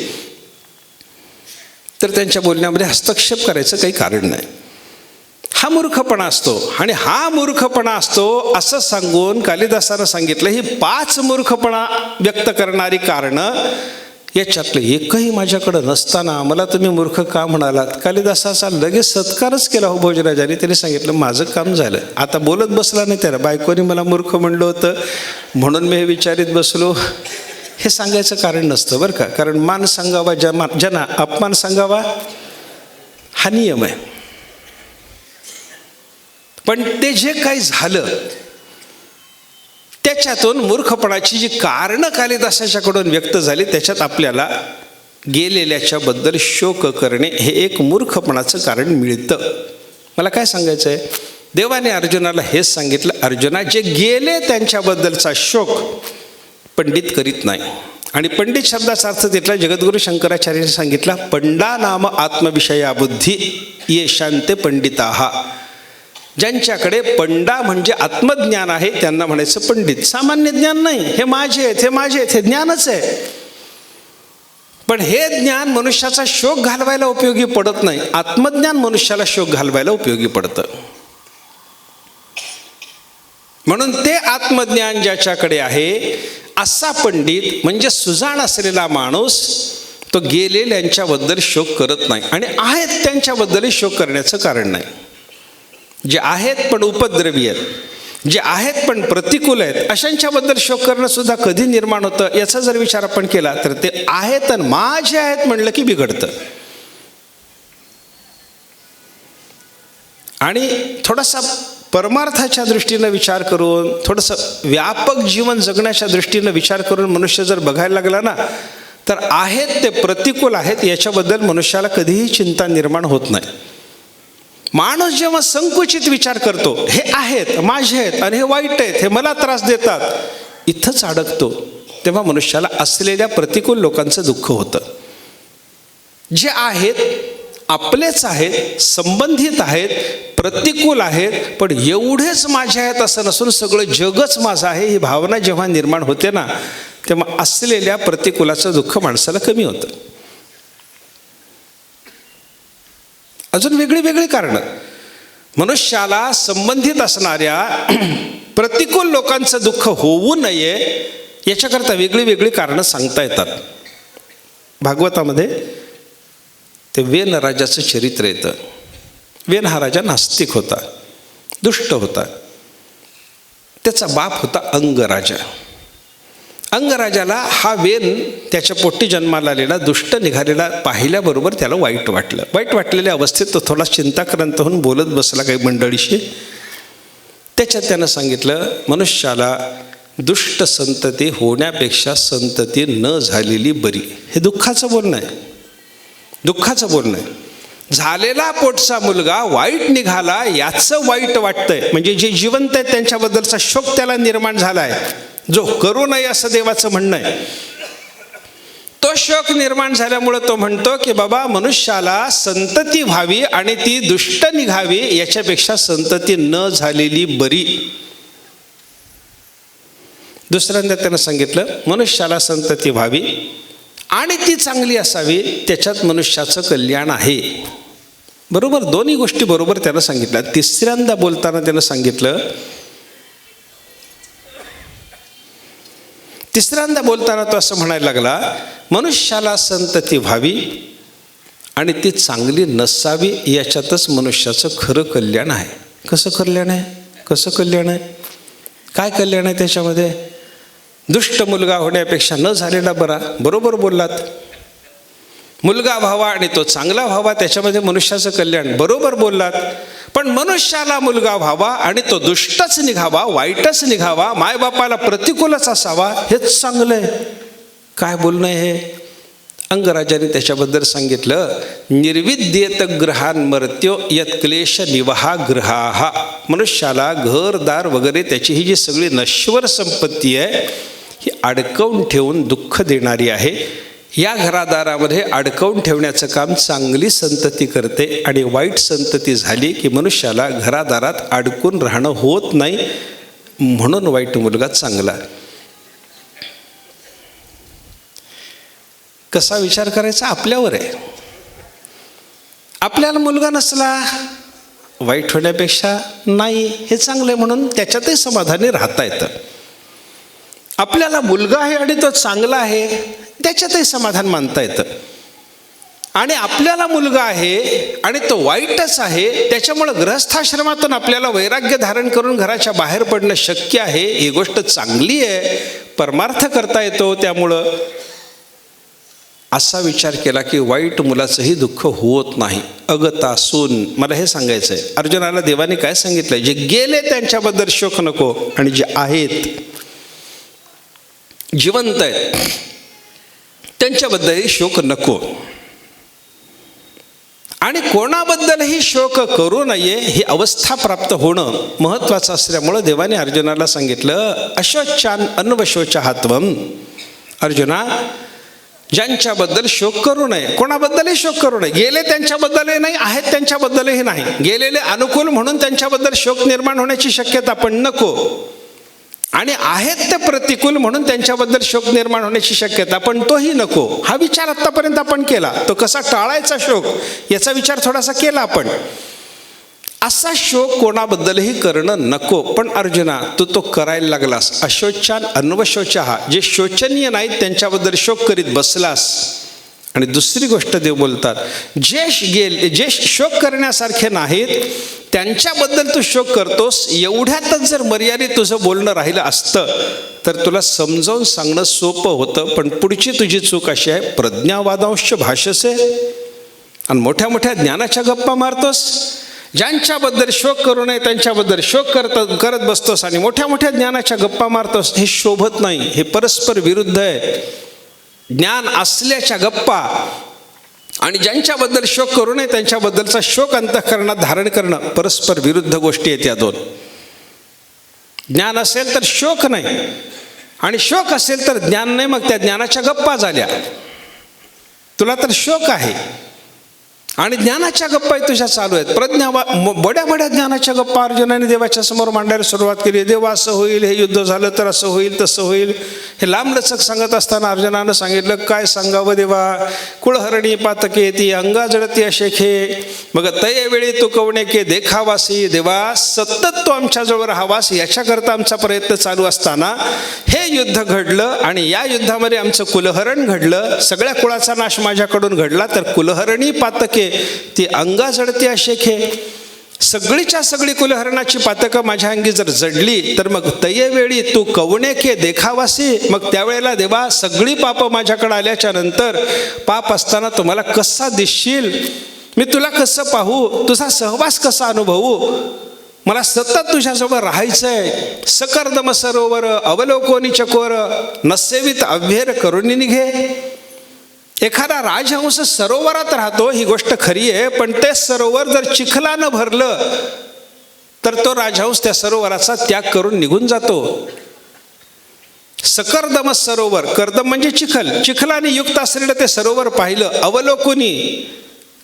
A: तर त्यांच्या बोलण्यामध्ये हस्तक्षेप करायचं काही कारण नाही. हा मूर्खपणा असतो. आणि हा मूर्खपणा असतो असं सांगून कालिदासानं सांगितलं, ही 5 मूर्खपणा व्यक्त करणारी कारणं याच्यातलं एकही माझ्याकडं नसताना मला तुम्ही मूर्ख का म्हणालात? कालिदासाचा लगेच सत्कारच केला हो भोजराजाने. त्याने सांगितलं माझं काम झालं. आता बोलत बसला नाही त्याला, बायकोनी मला मूर्ख म्हणलं होतं म्हणून मी हे विचारित बसलो, हे सांगायचं कारण नसतं बरं का. कारण मान सांगावा जना, अपमान सांगावा हा नियम आहे. पण ते जे काही झालं त्याच्यातून मूर्खपणाची जी कारणं कालिदासाच्याकडून व्यक्त झाली त्याच्यात आपल्याला गेलेल्याच्या बद्दल शोक करणे हे एक मूर्खपणाचं कारण मिळतं. मला काय सांगायचं आहे? देवाने अर्जुनाला हेच सांगितलं, अर्जुना जे गेले त्यांच्याबद्दलचा शोक पंडित करीत नाही. आणि पंडित शब्दाचा अर्थ तिथला जगद्गुरु शंकराचार्यांनी सांगितला, पंडा नाम आत्मविषया बुद्धी ये शांते पंडिताहा. ज्यांच्याकडे पंडा म्हणजे आत्मज्ञान आहे त्यांना म्हणायचं पंडित. सामान्य ज्ञान नाही, हे माझे आहेत, हे माझे आहेत, हे ज्ञानच आहे. पण हे ज्ञान मनुष्याचा शोक घालवायला उपयोगी पडत नाही. आत्मज्ञान मनुष्याला शोक घालवायला उपयोगी पडतं. म्हणून ते आत्मज्ञान ज्याच्याकडे आहे असा पंडित म्हणजे सुजाण असलेला माणूस तो गेलेल्यांच्याबद्दल शोक करत नाही. आणि आहेत त्यांच्याबद्दलही शोक करण्याचं कारण नाही. जे आहेत पण उपद्रवी आहेत, जे आहेत पण प्रतिकूल आहेत, अशांच्याबद्दल शोक करणं सुद्धा कधी निर्माण होतं याचा जर विचार आपण केला तर ते आहेत आणि माझे आहेत म्हणलं की बिघडतं. आणि थोडासा परमार्थाच्या दृष्टीनं विचार करून, थोडंसं व्यापक जीवन जगण्याच्या दृष्टीनं विचार करून मनुष्य जर बघायला लागला ना तर आहेत ते प्रतिकूल आहेत याच्याबद्दल मनुष्याला कधीही चिंता निर्माण होत नाही. माणूस जेव्हा संकुचित विचार करतो, हे आहेत माझे आहेत आणि हे वाईट आहेत, हे मला त्रास देतात, इथंच अडकतो, तेव्हा मनुष्याला असलेल्या प्रतिकूल लोकांचं दुःख होतं. जे आहेत आपलेच आहेत, संबंधित आहेत, प्रतिकूल आहेत, पण एवढेच माझे आहेत असं नसून सगळं जगच माझं आहे ही भावना जेव्हा निर्माण होते ना तेव्हा असलेल्या प्रतिकूलाचं दुःख माणसाला कमी होतं. अजून वेगळी वेगळी कारणं मनुष्याला संबंधित असणाऱ्या प्रतिकूल लोकांचं दुःख होऊ नये याच्याकरता वेगळी वेगळी कारणं सांगता येतात. भागवतामध्ये ते वेन राजाचं चरित्र येतं. वेन हा राजा नास्तिक होता, दुष्ट होता. त्याचा बाप होता अंगराजा. अंगराजाला हा वेन त्याच्या पोटी जन्माला आलेला दुष्ट निघालेला पाहिल्याबरोबर त्याला वाईट वाटलं. वाईट वाटलेल्या अवस्थेत तो थोडा चिंताक्रांत होऊन बोलत बसला काही मंडळीशी. त्याच्यात त्यानं सांगितलं, मनुष्याला दुष्ट संतती होण्यापेक्षा संतती न झालेली बरी. हे दुःखाचं बोलणं आहे, दुःखाचं बोलणं आहे. झालेला पोटचा मुलगा वाईट निघाला याचं वाईट वाटतंय, म्हणजे जे जिवंत आहेत त्यांच्याबद्दलचा शोक त्याला निर्माण झाला आहे, जो करू नये असं देवाचं म्हणणं आहे. तो शोक निर्माण झाल्यामुळे तो म्हणतो की बाबा मनुष्याला संतती व्हावी आणि ती दुष्ट निघावी याच्यापेक्षा संतती न झालेली बरी. दुसऱ्यांदा त्यानं सांगितलं, मनुष्याला संतती व्हावी आणि ती चांगली असावी त्याच्यात मनुष्याचं कल्याण आहे. बरोबर, दोन्ही गोष्टी बरोबर त्यानं सांगितल्या. तिसऱ्यांदा बोलताना त्यानं सांगितलं, तिसऱ्यांदा बोलताना तो असं म्हणायला लागला, मनुष्याला संतती व्हावी आणि ती चांगली नसावी याच्यातच मनुष्याचं खरं कल्याण आहे. कसं कल्याण आहे? कसं कल्याण आहे? काय कल्याण आहे त्याच्यामध्ये? दुष्ट मुलगा होण्यापेक्षा न झालेला बरा. बरोबर बोललात. मुलगा व्हावा आणि तो चांगला व्हावा त्याच्यामध्ये मनुष्याचं कल्याण. बरोबर बोललात. पण मनुष्याला मुलगा व्हावा आणि तो दुष्टच निघावा, वाईटच निघावा, मायबापाला प्रतिकूलच असावा हेच चांगलं आहे. काय बोलणं आहे हे? अंगराजाने त्याच्याबद्दल सांगितलं, निर्विद्येत ग्रहान मर्त्यो यत क्लेश निवहा ग्रहा. मनुष्याला घरदार वगैरे त्याची ही जी सगळी नश्वर संपत्ती आहे ही अडकवून ठेवून दुःख देणारी आहे. या घरादारामध्ये अडकवून ठेवण्याचं काम चांगली संतती करते आणि वाईट संतती झाली की मनुष्याला घरादारात अडकून राहणं होत नाही. म्हणून वाईट मुलगा चांगला. कसा विचार करायचा आपल्यावर आहे. आपल्याला मुलगा नसला वाईट होण्यापेक्षा नाही हे चांगलं म्हणून त्याच्यातही समाधानी राहता येतं. आपल्याला मुलगा आहे आणि तो चांगला आहे त्याच्यातही समाधान मानता येतं. आणि आपल्याला मुलगा आहे आणि तो वाईटच आहे त्याच्यामुळं गृहस्थाश्रमातून आपल्याला वैराग्य धारण करून घराच्या बाहेर पडणं शक्य आहे. ही गोष्ट चांगली आहे, परमार्थ करता येतो. त्यामुळं असा विचार केला की वाईट मुलाचंही दुःख होत नाही. अगतासून मला हे सांगायचं आहे, अर्जुनाला देवाने काय सांगितलं, जे गेले त्यांच्याबद्दल शोक नको आणि जे आहेत जिवंत आहेत त्यांच्याबद्दलही शोक नको. आणि कोणाबद्दलही शोक करू नये ही अवस्था प्राप्त होणं महत्त्वाचं असल्यामुळं देवाने अर्जुनाला सांगितलं अशोचान अन्वशोचाहात्वम. अर्जुना, ज्यांच्याबद्दल शोक करू नये, कोणाबद्दलही शोक करू नये. गेले त्यांच्याबद्दलही नाही, आहेत त्यांच्याबद्दलही नाही. गेलेले अनुकूल म्हणून त्यांच्याबद्दल शोक निर्माण होण्याची शक्यता पण नको. आणि आहेत ते प्रतिकूल म्हणून त्यांच्याबद्दल शोक निर्माण होण्याची शक्यता पण तोही नको. हा विचार आत्तापर्यंत आपण केला. तो कसा टाळायचा शोक याचा विचार थोडासा केला आपण. असा शोक कोणाबद्दलही करणं नको. पण अर्जुना, तू तो करायला लागलास. अशोचान अन्वशोचहा, जे शोचनीय नाहीत त्यांच्याबद्दल शोक करीत बसलास. आणि दुसरी गोष्ट देव बोलतात, जे शोक करण्यासारखे नाहीत त्यांच्याबद्दल तू शोक करतोस. एवढ्यातच जर मर्यादित तुझं बोलणं राहिलं असतं तर तुला समजावून सांगणं सोपं होतं. पण पुढची तुझी चूक अशी आहे, प्रज्ञावादांश भाषसे आणि मोठ्या मोठ्या ज्ञानाच्या गप्पा मारतोस. ज्यांच्याबद्दल शोक करू नये त्यांच्याबद्दल शोक करत बसतोस आणि मोठ्या मोठ्या ज्ञानाच्या गप्पा मारतोस. हे शोभत नाही, हे परस्पर विरुद्ध आहे. ज्ञान असल्याच्या गप्पा आणि ज्यांच्याबद्दल शोक करू नये त्यांच्याबद्दलचा शोक अंतःकरणात धारण करणं परस्पर विरुद्ध गोष्टी आहेत या दोन. ज्ञान असेल तर शोक नाही आणि शोक असेल तर ज्ञान नाही. मग त्या ज्ञानाच्या गप्पा झाल्या. तुला तर शोक आहे आणि ज्ञानाच्या गप्पा तुझ्या चालू आहेत. बड्या बड्या ज्ञानाच्या गप्पा अर्जुनाने देवाच्या समोर मांडायला सुरुवात केली. देवा असं होईल, हे युद्ध झालं तर असं होईल, तसं होईल, हे लांबलचक सांगत असताना अर्जुनानं सांगितलं, काय सांगावं देवा, कुळहरणी पातके ती अंगा जडती अशेखे, मग तयवेळी तू कवणेके देखावासी. देवा, सतत तो आमच्याजवळ राहावास याच्याकरता आमचा प्रयत्न चालू असताना हे युद्ध घडलं आणि या युद्धामध्ये आमचं कुलहरण घडलं. सगळ्या कुळाचा नाश माझ्याकडून घडला. तर कुलहरणी पातके ती अंगा जडते अशेखे, सगळीच्या सगळी कुलहरणाची पातकं माझ्या अंगी जर जडली तर मग तयवेळी तू कवणेके देखावासी. मग त्यावेळेला देवा सगळी पापं माझ्याकडे आल्याच्या नंतर पाप असताना तुम्हाला कसा दिसशील, मी तुला कसं पाहू, तुझा सहवास कसा अनुभवू. मला सतत तुझ्यासोबत राहायचंय. सकर्दम सरोवर अवलोकोनी चकोर नसेवित अभ्येर करुणी निघे. एखादा राजहंस सरोवरात राहतो ही गोष्ट खरी आहे, पण ते सरोवर जर चिखलानं भरलं तर तो राजहंस त्या सरोवराचा त्याग करून निघून जातो. सकर्दम सरोवर, कर्दम म्हणजे चिखल, चिखलाने युक्त असलेलं ते सरोवर पाहिलं. अवलोकुनी,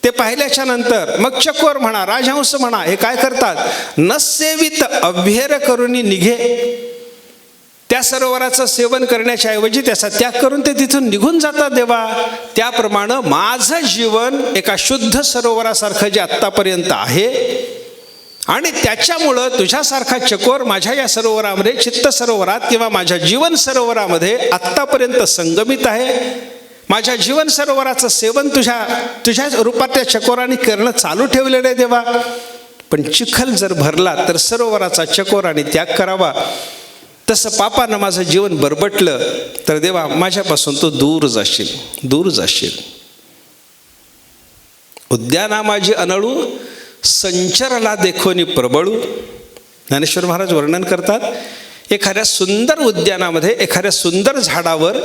A: ते पाहिल्याच्या नंतर मग चकोर म्हणा, राजहंस म्हणा, हे काय करतात, नसेवित अभ्येर करुणी निघे. त्या सरोवराचं सेवन करण्याच्या ऐवजी त्याचा त्याग करून ते तिथून निघून जातात. देवा, त्याप्रमाणे माझं जीवन एका शुद्ध सरोवरासारखं जे आत्तापर्यंत आहे आणि त्याच्यामुळं तुझ्यासारखा चकोर माझ्या या सरोवरामध्ये, चित्त सरोवरात किंवा माझ्या जीवन सरोवरामध्ये आत्तापर्यंत संगमित आहे. माझ्या जीवन सरोवराचं सेवन तुझ्या रूपातल्या चकोराने करणं चालू ठेवलेलं आहे देवा. पण चिखल जर भरला तर सरोवराचा चकोराने त्याग करावा. तसं पापानं माझं जीवन बरबटलं तर देवा माझ्यापासून तो दूर जाशील. उद्याना माझी अनळू संचरला देखोनी प्रबळू. ज्ञानेश्वर महाराज वर्णन करतात, एखाद्या सुंदर उद्यानामध्ये, एखाद्या सुंदर झाडावर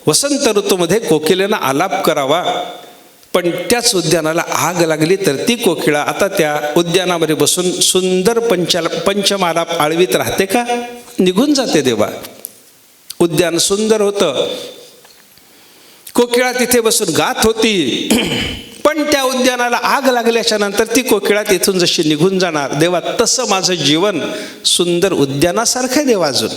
A: वसंत ऋतूमध्ये कोकिलेनं आलाप करावा, पण त्याच उद्यानाला आग लागली तर ती कोकिळा आता त्या उद्यानामध्ये बसून सुंदर पंचमालाप आळवीत राहते का? निघून जाते देवा. उद्यान सुंदर होतं, कोकिळा तिथे बसून गात होती. पण त्या उद्यानाला आग लागल्याच्या नंतर ती कोकिळा तिथून जशी निघून जाणार, देवा तसं माझं जीवन सुंदर उद्यानासारखं आहे देवा. अजून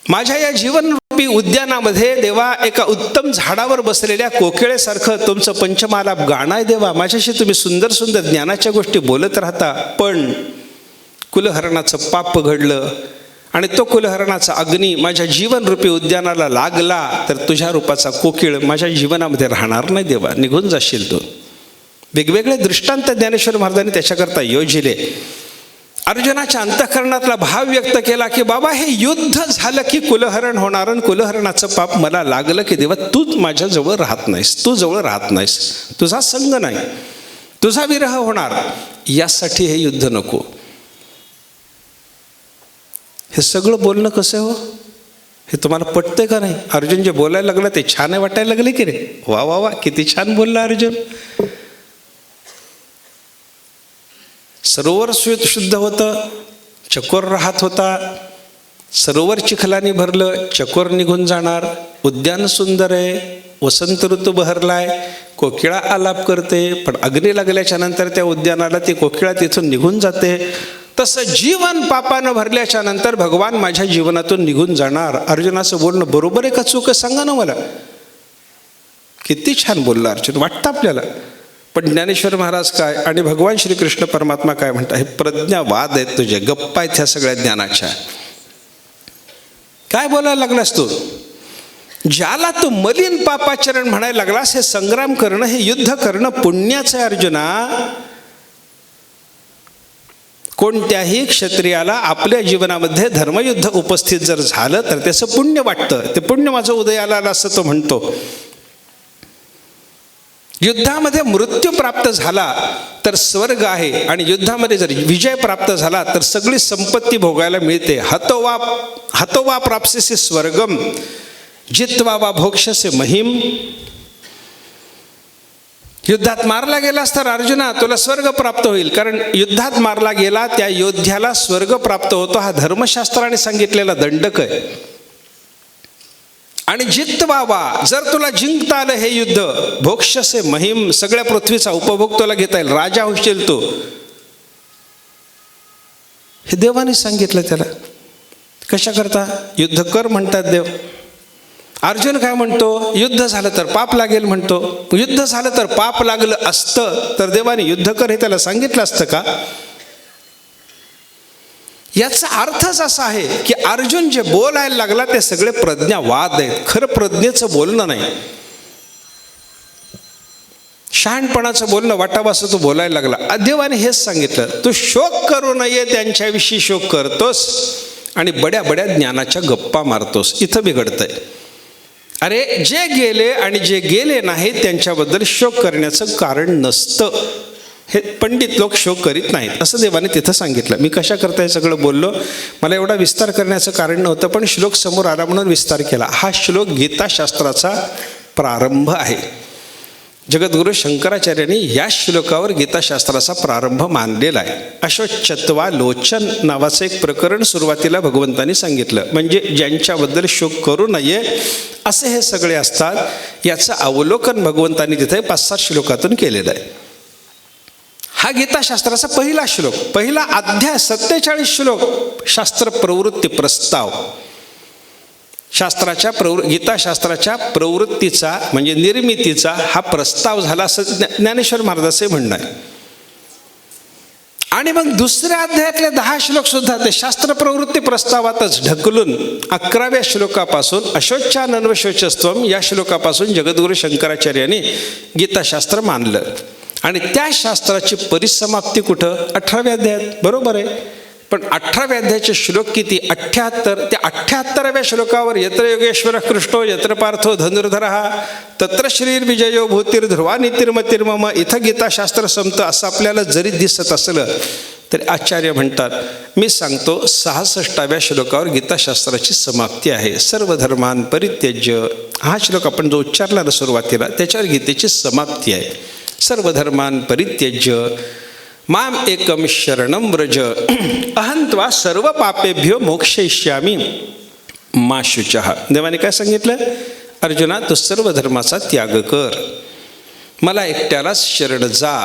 A: माझ्या या जीवनरूपी उद्यानामध्ये देवा एका उत्तम झाडावर बसलेल्या कोकिळेसारखं तुमचं पंचमालाप गाणं आहे देवा. माझ्याशी तुम्ही सुंदर सुंदर ज्ञानाच्या गोष्टी बोलत राहता. पण कुलहरणाचं पाप घडलं आणि तो कुलहरणाचा अग्नी माझ्या जीवनरूपी उद्यानाला लागला तर तुझ्या रूपाचा कोकिळ माझ्या जीवनामध्ये राहणार नाही देवा, निघून जाशील तू. वेगवेगळे दृष्टांत ज्ञानेश्वर महाराजांनी त्याच्याकरता योजिले. अर्जुनाच्या अंतःकरणातला भाव व्यक्त केला की बाबा हे युद्ध झालं की कुलहरण होणार आणि कुलहरणाचं पाप मला लागलं की देवा तूच माझ्याजवळ राहत नाहीस, तू जवळ राहत नाहीस, तुझा संग नाही, तुझा विरह होणार. यासाठी हे युद्ध नको. हे सगळं बोलणं कसं हो, हे तुम्हाला पटतंय का नाही? अर्जुन जे बोलायला लागलं ते छान आहे वाटायला लागले की रे? वा वा वा, किती छान बोलला अर्जुन. सरोवर शुद्ध होतं, चकोर राहत होता. सरोवर चिखलाने भरलं, चकोर निघून जाणार. उद्यान सुंदर आहे, वसंत ऋतू बहरलाय, कोकिळा आलाप करते. पण अग्नी लागल्याच्या नंतर त्या उद्यानाला ती कोकिळा तिथून निघून जाते. तसं जीवन पापानं भरल्याच्या नंतर भगवान माझ्या जीवनातून निघून जाणार. अर्जुनाचं बोलणं बरोबर आहे का चूक आहे सांगा ना मला. किती छान बोलला अर्जुन, वाटतं आपल्याला. पण ज्ञानेश्वर महाराज काय आणि भगवान श्रीकृष्ण परमात्मा काय म्हणतात, हे प्रज्ञावाद आहेत तुझे, गप्पा आहेत ह्या सगळ्या ज्ञानाच्या. काय बोलायला लागलास तू? ज्याला तू मलिन पापाचरण म्हणायला लागलास, हे संग्राम करणं, हे युद्ध करणं पुण्याचं आहे अर्जुना. कोणत्याही क्षत्रियाला आपल्या जीवनामध्ये धर्मयुद्ध उपस्थित जर झालं तर त्याचं पुण्य वाटतं. ते पुण्य माझं उदयाला आलं असं तो म्हणतो. युद्धामध्ये मृत्यू प्राप्त झाला तर स्वर्ग आहे आणि युद्धामध्ये जर विजय प्राप्त झाला तर सगळी संपत्ती भोगायला मिळते. हतोवा प्राप्स्यसे स्वर्गम जित्वा वा भोक्ष्यसे महिम. युद्धात मारला गेलास तर अर्जुना तुला स्वर्ग प्राप्त होईल, कारण युद्धात मारला गेला त्या योद्ध्याला स्वर्ग प्राप्त होतो. हा धर्मशास्त्राने सांगितलेला दंडक आहे. आणि जित्वावा, जर तुला जिंकता आलं हे युद्ध, भोक्ष्यसे महिम, सगळ्या पृथ्वीचा उपभोग तुला घेता येईल, राजा होशील तू. हे देवाने सांगितलं त्याला. कशा करता? युद्ध कर म्हणतात देव. अर्जुन काय म्हणतो? युद्ध झालं तर पाप लागेल म्हणतो. युद्ध झालं तर पाप लागलं असतं तर देवाने युद्ध कर हे त्याला सांगितलं असतं का? याचा अर्थच असा आहे की अर्जुन जे बोलायला लागला ते सगळे प्रज्ञावाद आहेत, खरं प्रज्ञेचं बोलणं नाही. शहाणपणाचं बोलणं वाटावाचं तो बोलायला लागला. देवाने हेच सांगितलं, तू शोक करू नये त्यांच्याविषयी शोक करतोस आणि बड्या बड्या ज्ञानाच्या गप्पा मारतोस. इथं बिघडतंय. अरे जे गेले आणि जे गेले नाहीत त्यांच्याबद्दल शोक करण्याचं कारण नसतं. हे पंडित लोक शोक करीत नाहीत असं देवाने तिथं सांगितलं. मी कशा करता हे सगळं बोललो, मला एवढा विस्तार करण्याचं कारण नव्हतं, पण श्लोक समोर आला म्हणून विस्तार केला. हा श्लोक गीताशास्त्राचा प्रारंभ आहे. जगद्गुरु शंकराचार्यांनी या श्लोकावर गीताशास्त्राचा प्रारंभ मानलेला आहे. अशोचत्वा लोचन नावाचं एक प्रकरण सुरुवातीला भगवंतांनी सांगितलं. म्हणजे ज्यांच्याबद्दल शोक करू नये असे हे सगळे असतात, याचं अवलोकन भगवंतांनी तिथे 5-7 श्लोकातून केलेलं आहे. हा गीताशास्त्राचा पहिला श्लोक, पहिला अध्याय, 47 श्लोक, शास्त्र प्रवृत्ती प्रस्ताव. गीताशास्त्राच्या प्रवृत्तीचा म्हणजे निर्मितीचा हा प्रस्ताव झाला असं ज्ञानेश्वर महाराजांचे म्हणणं आहे. आणि मग दुसऱ्या अध्यायातले 10 श्लोक सुद्धा ते शास्त्र प्रवृत्ती प्रस्तावातच ढकलून 11व्या श्लोकापासून अशोच्यानन्वशोचस्त्वम या श्लोकापासून जगद्गुरु शंकराचार्यांनी गीताशास्त्र मानलं. आणि त्या शास्त्राची परिसमाप्ती कुठं? 18व्या अध्यायात. बरोबर आहे. पण 18व्या अध्यायाचे श्लोक किती? 78. त्या 78व्या श्लोकावर यत्र योगेश्वर कृष्णो यत्र पार्थो धनुर्धरः तत्र श्रीर्विजयो भूतिर्ध्रुवा नीतिर्मतिर्मम. इथं गीताशास्त्र संपतं असं आपल्याला जरी दिसत असलं तरी आचार्य म्हणतात, मी सांगतो 66व्या श्लोकावर गीताशास्त्राची समाप्ती आहे. सर्व धर्मान परित्यज्य, हा श्लोक आपण जो उच्चारला ना सुरुवातीला, त्याच्यावर गीतेची समाप्ती आहे. सर्व धर्मान परित्यज्य माम एकम शरणम व्रज अहं त्वा सर्व पापेभ्यो मोक्षयिष्यामि मा शुचः. देवाने काय सांगितलं? अर्जुना, तू सर्व धर्माचा त्याग कर, मला एकट्यालाच शरण जा,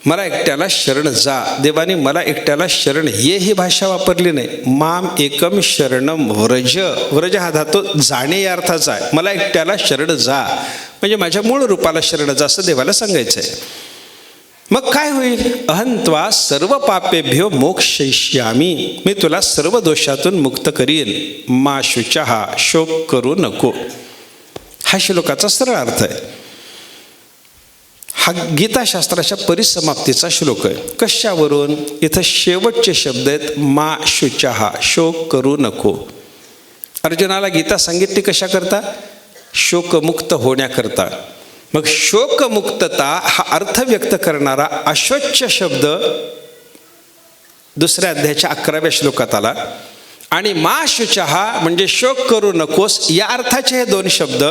A: मला एकट्याला शरण जा. देवाने मला एकट्याला शरण ये ही भाषा वापरली नाही. माम एकम शरणम व्रज. व्रज हा धातू जाणे या अर्थाचा आहे. मला एकट्याला शरण जा म्हणजे माझ्या मूळ रूपाला शरण जा असं देवाला सांगायचं आहे. मग काय होईल? अहंत्वा सर्व पापेभ्यो मोक्षयिष्यामी. मी तुला सर्व दोषातून मुक्त करीन. मा शुचः, शोक करू नको. हा श्लोकाचा सरळ अर्थ आहे. हा गीताशास्त्राच्या परिसमाप्तीचा श्लोक आहे. कशावरून? इथं शेवटचे शब्द आहेत मा शुचः, शोक करू नको. अर्जुनाला गीता सांगितली कशा करता? शोकमुक्त होण्याकरता. मग शोकमुक्तता हा अर्थ व्यक्त करणारा अशोच्य शब्द दुसऱ्या अध्यायाच्या 11व्या श्लोकात आला. आणि मा शुचः म्हणजे शोक करू नकोस या अर्थाचे हे दोन शब्द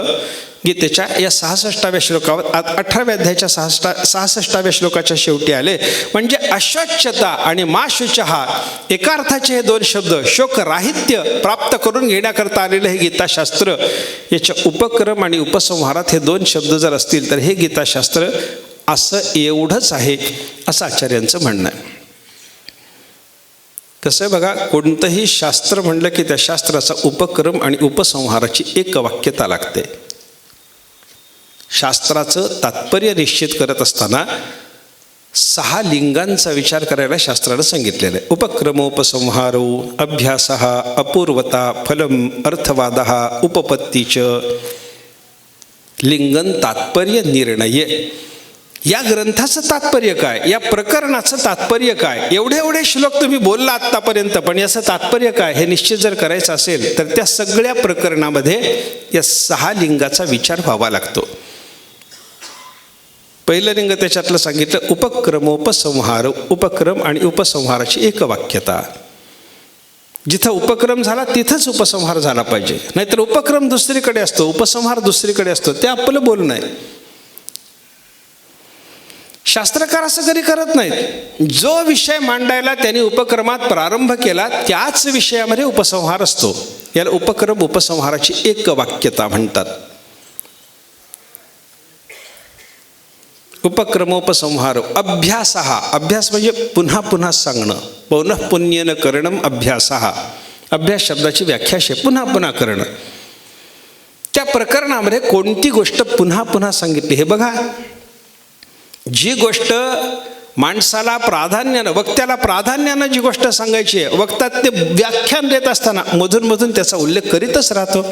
A: गीतेच्या या 66व्या श्लोकावर 18व्या अध्यायाच्या 66व्या श्लोकाच्या शेवटी आले. म्हणजे अशोच्यता आणि मा शुचः एका अर्थाचे हे दोन शब्द शोकराहित्य प्राप्त करून घेण्याकरता आलेलं हे गीताशास्त्र. याच्या उपक्रम आणि उपसंहारात हे दोन शब्द जर असतील तर हे गीताशास्त्र असं एवढंच आहे असं आचार्यांचं म्हणणं आहे. कसं आहे बघा, कोणतंही शास्त्र म्हणलं की त्या शास्त्राचा उपक्रम आणि उपसंहाराची एक वाक्यता लागते. शास्त्राचं तात्पर्य निश्चित करत असताना 6 लिंगांचा विचार करायला शास्त्रानं सांगितलेलं आहे. उपक्रमोपसंहारो अभ्यासः अपूर्वता फलम अर्थवादः उपपत्तीच लिंगन तात्पर्य निर्णय. या ग्रंथाचं तात्पर्य काय? या प्रकरणाचं तात्पर्य काय? एवढे श्लोक तुम्ही बोलला आत्तापर्यंत, पण याचं तात्पर्य काय हे निश्चित जर करायचं असेल तर त्या सगळ्या प्रकरणामध्ये या 6 लिंगाचा विचार व्हावा लागतो. पहिलं लिंग त्याच्यातलं सांगितलं उपक्रमोपसंहार. उपक्रम आणि उपसंहाराची एक वाक्यता. जिथं उपक्रम झाला तिथंच उपसंहार झाला पाहिजे. नाहीतर उपक्रम दुसरीकडे असतो, उपसंहार दुसरीकडे असतो. ते आपलं बोलणं आहे. शास्त्रकार असं कधी करत नाहीत. जो विषय मांडायला त्यांनी उपक्रमात प्रारंभ केला त्याच विषयामध्ये उपसंहार असतो. याला उपक्रम उपसंहाराची एक वाक्यता म्हणतात. उपक्रमोपसंहार अभ्यासः. अभ्यास म्हणजे पुन्हा पुन्हा सांगणं. पौनः पुण्येन करणं अभ्यासः. अभ्यास शब्दाची व्याख्या शे पुन्हा पुन्हा करणं. त्या प्रकरणामध्ये कोणती गोष्ट पुन्हा पुन्हा सांगितली हे बघा. जी गोष्ट माणसाला प्राधान्यानं, वक्त्याला प्राधान्यानं जी गोष्ट सांगायची आहे, वक्तात ते व्याख्यान देत असताना मधून मधून त्याचा उल्लेख करीतच राहतो.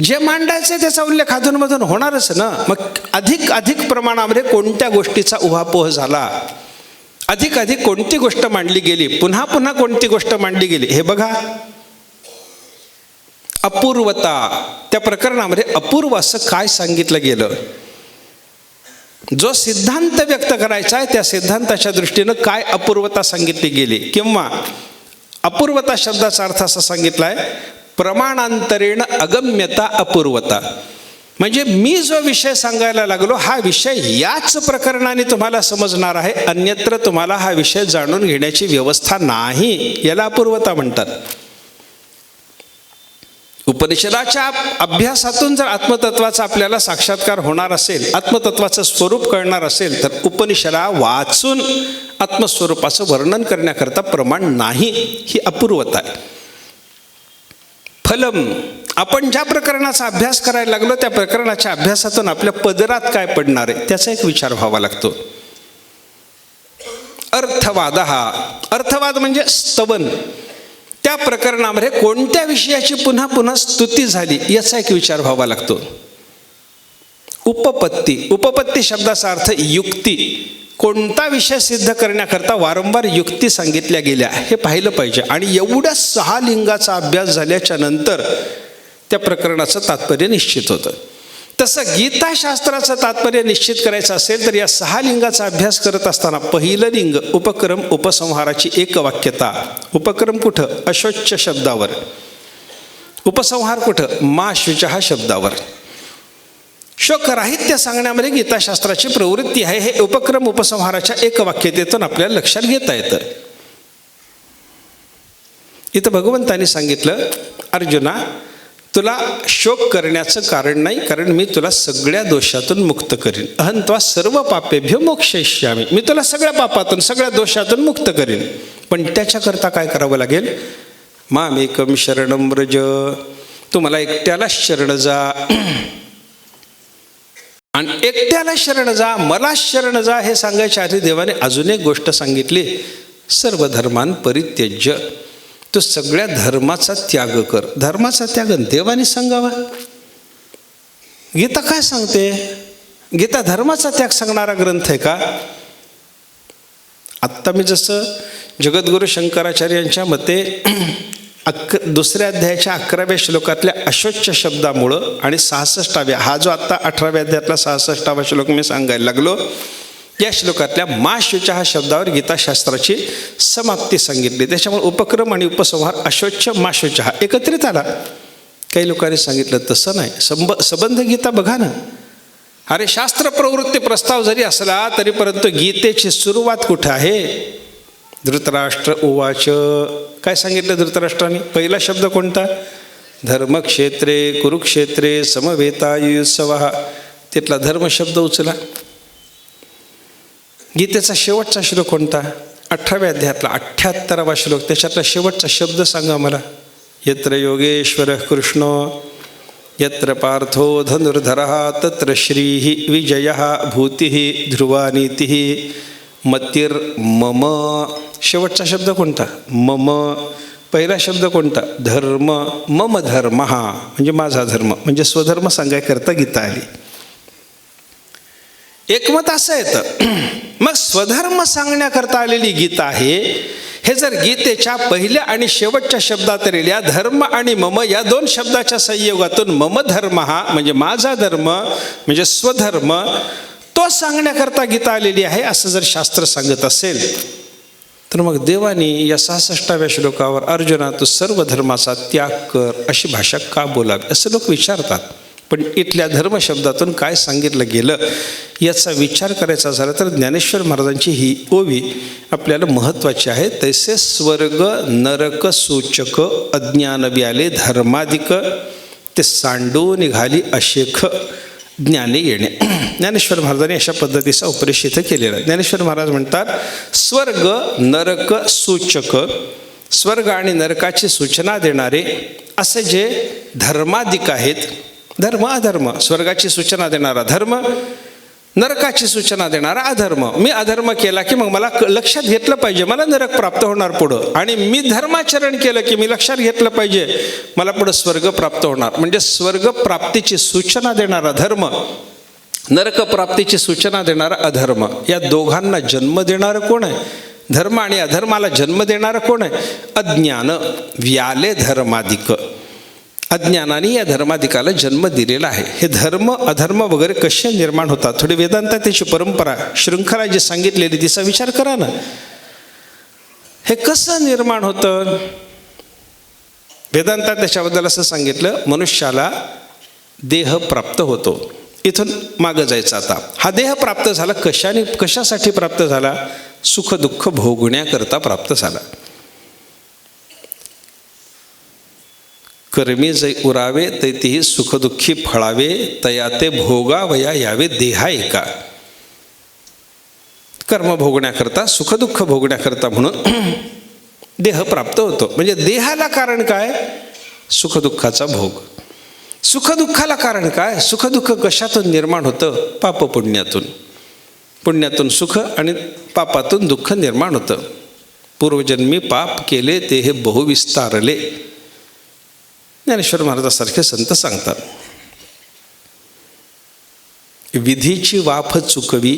A: जे मांडायचं त्याचा उल्लेख अधूनमधून होणारच ना. मग अधिक प्रमाणामध्ये कोणत्या गोष्टीचा उहापोह झाला, अधिक कोणती गोष्ट मांडली गेली, पुन्हा पुन्हा कोणती गोष्ट मांडली गेली हे बघा. अपूर्वता. त्या प्रकरणामध्ये अपूर्व असं काय सांगितलं गेलं? जो सिद्धांत व्यक्त करायचा आहे त्या सिद्धांताच्या दृष्टीनं काय अपूर्वता सांगितली गेली? किंवा अपूर्वता शब्दाचा अर्थ असा सांगितला आहे प्रमाणांतरेण अगम्यता अपूर्वता. म्हणजे मी जो विषय सांगायला लागलो हा विषय याच प्रकरणाने तुम्हाला समजणार आहे, अन्यत्र तुम्हाला हा विषय जाणून घेण्याची व्यवस्था नाही. याला अपूर्वता म्हणतात. उपनिषदाच्या अभ्यासातून जर आत्मतत्वाचा आपल्याला साक्षात्कार होणार असेल, आत्मतत्वाचं स्वरूप कळणार असेल तर उपनिषदा वाचून आत्मस्वरूपाचं वर्णन करण्याकरता प्रमाण नाही. ही अपूर्वता आहे. फलम. आपण ज्या प्रकरणाचा अभ्यास करायला लागलो त्या प्रकरणाच्या अभ्यासातून आपल्या पदरात काय पडणार आहे त्याचा एक विचार व्हावा लागतो. अर्थवादः. अर्थवाद म्हणजे स्तवन. त्या प्रकरणामध्ये कोणत्या विषयाची पुन्हा पुन्हा स्तुती झाली याचा एक विचार व्हावा लागतो. उपपत्ती. उपपत्ती शब्दाचा अर्थ युक्ती. कोणता विषय सिद्ध करण्याकरता वारंवार युक्ती सांगितल्या गेल्या हे पाहिलं पाहिजे. आणि एवढ्या 6 लिंगाचा अभ्यास झाल्याच्या नंतर त्या प्रकरणाचं तात्पर्य निश्चित होतं. तसं गीताशास्त्राचं तात्पर्य निश्चित करायचं असेल तर या 6 लिंगाचा अभ्यास करत असताना पहिलं लिंग उपक्रम उपसंहाराची एक वाक्यता. उपक्रम कुठं? अशोच्य शब्दावर. उपसंहार कुठं? मा शुचः शब्दावर. शोकराहित्य सांगण्यामध्ये गीताशास्त्राची प्रवृत्ती आहे हे उपक्रम उपसंहाराच्या एक वाक्यतेतून आपल्याला लक्षात घेता येतं. इथं भगवंतांनी सांगितलं, अर्जुना तुला शोक करण्याचं कारण नाही, कारण मी तुला सगळ्या दोषातून मुक्त करीन. अहं त्वा सर्व पापेभ्यो मोक्षयिष्यामि. मी तुला सगळ्या पापातून सगळ्या दोषातून मुक्त करीन. पण त्याच्याकरता काय करावं लागेल? मामेकं शरणं व्रज. तू मला एकट्यालाच शरण जा, आणि एकट्याला शरण जा, मला शरण जा हे सांगायच्या आधी देवाने अजून एक गोष्ट सांगितली, सर्व धर्मान् परित्यज्य. तू सगळ्या धर्माचा त्याग कर. धर्माचा त्याग देवाने सांगावा? गीता काय सांगते? गीता धर्माचा त्याग सांगणारा ग्रंथ आहे का? आत्ता मी जसं जगद्गुरु शंकराचार्यांच्या मते दुसऱ्या अध्यायाच्या 11व्या श्लोकातल्या अशोच शब्दामुळं आणि 66व्या, हा जो आत्ता 18व्या अध्यायातला 66वा श्लोक मी सांगायला लागलो, या श्लोकातल्या मा शुचा हा शब्दावर गीताशास्त्राची समाप्ती सांगितली. त्याच्यामुळे उपक्रम आणि उपसंहार अशोच मा शुचा हा एकत्रित आला. काही लोकांनी सांगितलं तसं नाही, संबंध गीता बघा ना. अरे शास्त्र प्रवृत्ती प्रस्ताव जरी असला तरी परंतु गीतेची सुरुवात कुठं आहे? धृतराष्ट्र उवाच. काय सांगितलं धृतराष्ट्राने? पहिला शब्द कोणता? धर्मक्षेत्रे कुरुक्षेत्रे समवेतायुत्सवः. तिथला धर्म शब्द उचला. गीतेचा शेवटचा श्लोक कोणता? 18व्या अध्यायातला 78वा श्लोक. त्याच्यातला शेवटचा शब्द सांगा मला. यत्र योगेश्वर कृष्ण यत्र पार्थो धनुर्धरः तत्र श्रीः विजयः भूतिः ध्रुवा नीतिः मतिर्मम. शेवटचा शब्द कोणता? मम. पहिला शब्द कोणता? धर्म. मम धर्म हा म्हणजे माझा धर्म, म्हणजे स्वधर्म सांगायकरता गीता आली. एकमत असं येतं. मग स्वधर्म सांगण्याकरता आलेली गीता आहे. हे जर गीतेच्या पहिल्या आणि शेवटच्या शब्दात आलेल्या धर्म आणि मम या दोन शब्दाच्या संयोगातून मम धर्म हा म्हणजे माझा धर्म म्हणजे स्वधर्म तो सांगण्याकरता गीता आलेली आहे असं जर शास्त्र सांगत असेल, तर मग देवानी या 66व्या श्लोकावर अर्जुना तू सर्व धर्माचा त्याग कर अशी भाषा का बोलावी असं लोक विचारतात. पण इथल्या धर्म शब्दातून काय सांगितलं गेलं याचा विचार करायचा झाला तर ज्ञानेश्वर महाराजांची ही ओवी आपल्याला महत्त्वाची आहे. तैसे स्वर्ग नरक सूचक अज्ञान व्याले धर्माधिक ते सांडू निघाली अशेख ज्ञाने येणे. ज्ञानेश्वर महाराजांनी अशा पद्धतीचा उपदेश इथं केलेला आहे. ज्ञानेश्वर महाराज म्हणतात स्वर्ग नरक सूचक, स्वर्ग आणि नरकाची सूचना देणारे असे जे धर्माधिक आहेत, धर्म अधर्म, स्वर्गाची सूचना देणारा धर्म, नरकाची सूचना देणारा अधर्म. मी अधर्म केला की मग मला लक्षात घेतलं पाहिजे मला नरक प्राप्त होणार पुढं, आणि मी धर्माचरण केलं की मी लक्षात घेतलं पाहिजे मला पुढं स्वर्ग प्राप्त होणार. म्हणजे स्वर्ग प्राप्तीची सूचना देणारा धर्म, नरक प्राप्तीची सूचना देणारा अधर्म, या दोघांना जन्म देणारं कोण आहे? धर्म आणि अधर्माला जन्म देणारं कोण आहे? अज्ञान व्याले धर्माधिक. अज्ञानाने या धर्माधिकाला जन्म दिलेला आहे. हे धर्म अधर्म वगैरे कसे निर्माण होतात? थोडी वेदांतात त्याची परंपरा शृंखला जी सांगितलेली तिचा विचार करा ना. हे कसं निर्माण होतं? वेदांतात त्याच्याबद्दल असं सांगितलं, मनुष्याला देह प्राप्त होतो. इथून मागं जायचं आता. हा देह प्राप्त झाला कशासाठी प्राप्त झाला? सुख दुःख भोगण्याकरता प्राप्त झाला. कर्मी जै उरावे तैतीही सुखदुःखी फळावे तया ते भोगावया यावे देहा एका. कर्म भोगण्याकरता सुखदुःख भोगण्याकरता म्हणून देह प्राप्त होतो. म्हणजे देहाला कारण काय? सुखदुःखाचा भोग. सुखदुःखाला कारण काय? सुखदुःख कशातून निर्माण होतं? पाप पुण्यातून. पुण्यातून सुख आणि पापातून दुःख निर्माण होतं. पूर्वजन्मी पाप केले ते हे बहुविस्तारले. ज्ञानेश्वर महाराजासारखे संत सांगतात, विधीची वाफ चुकवी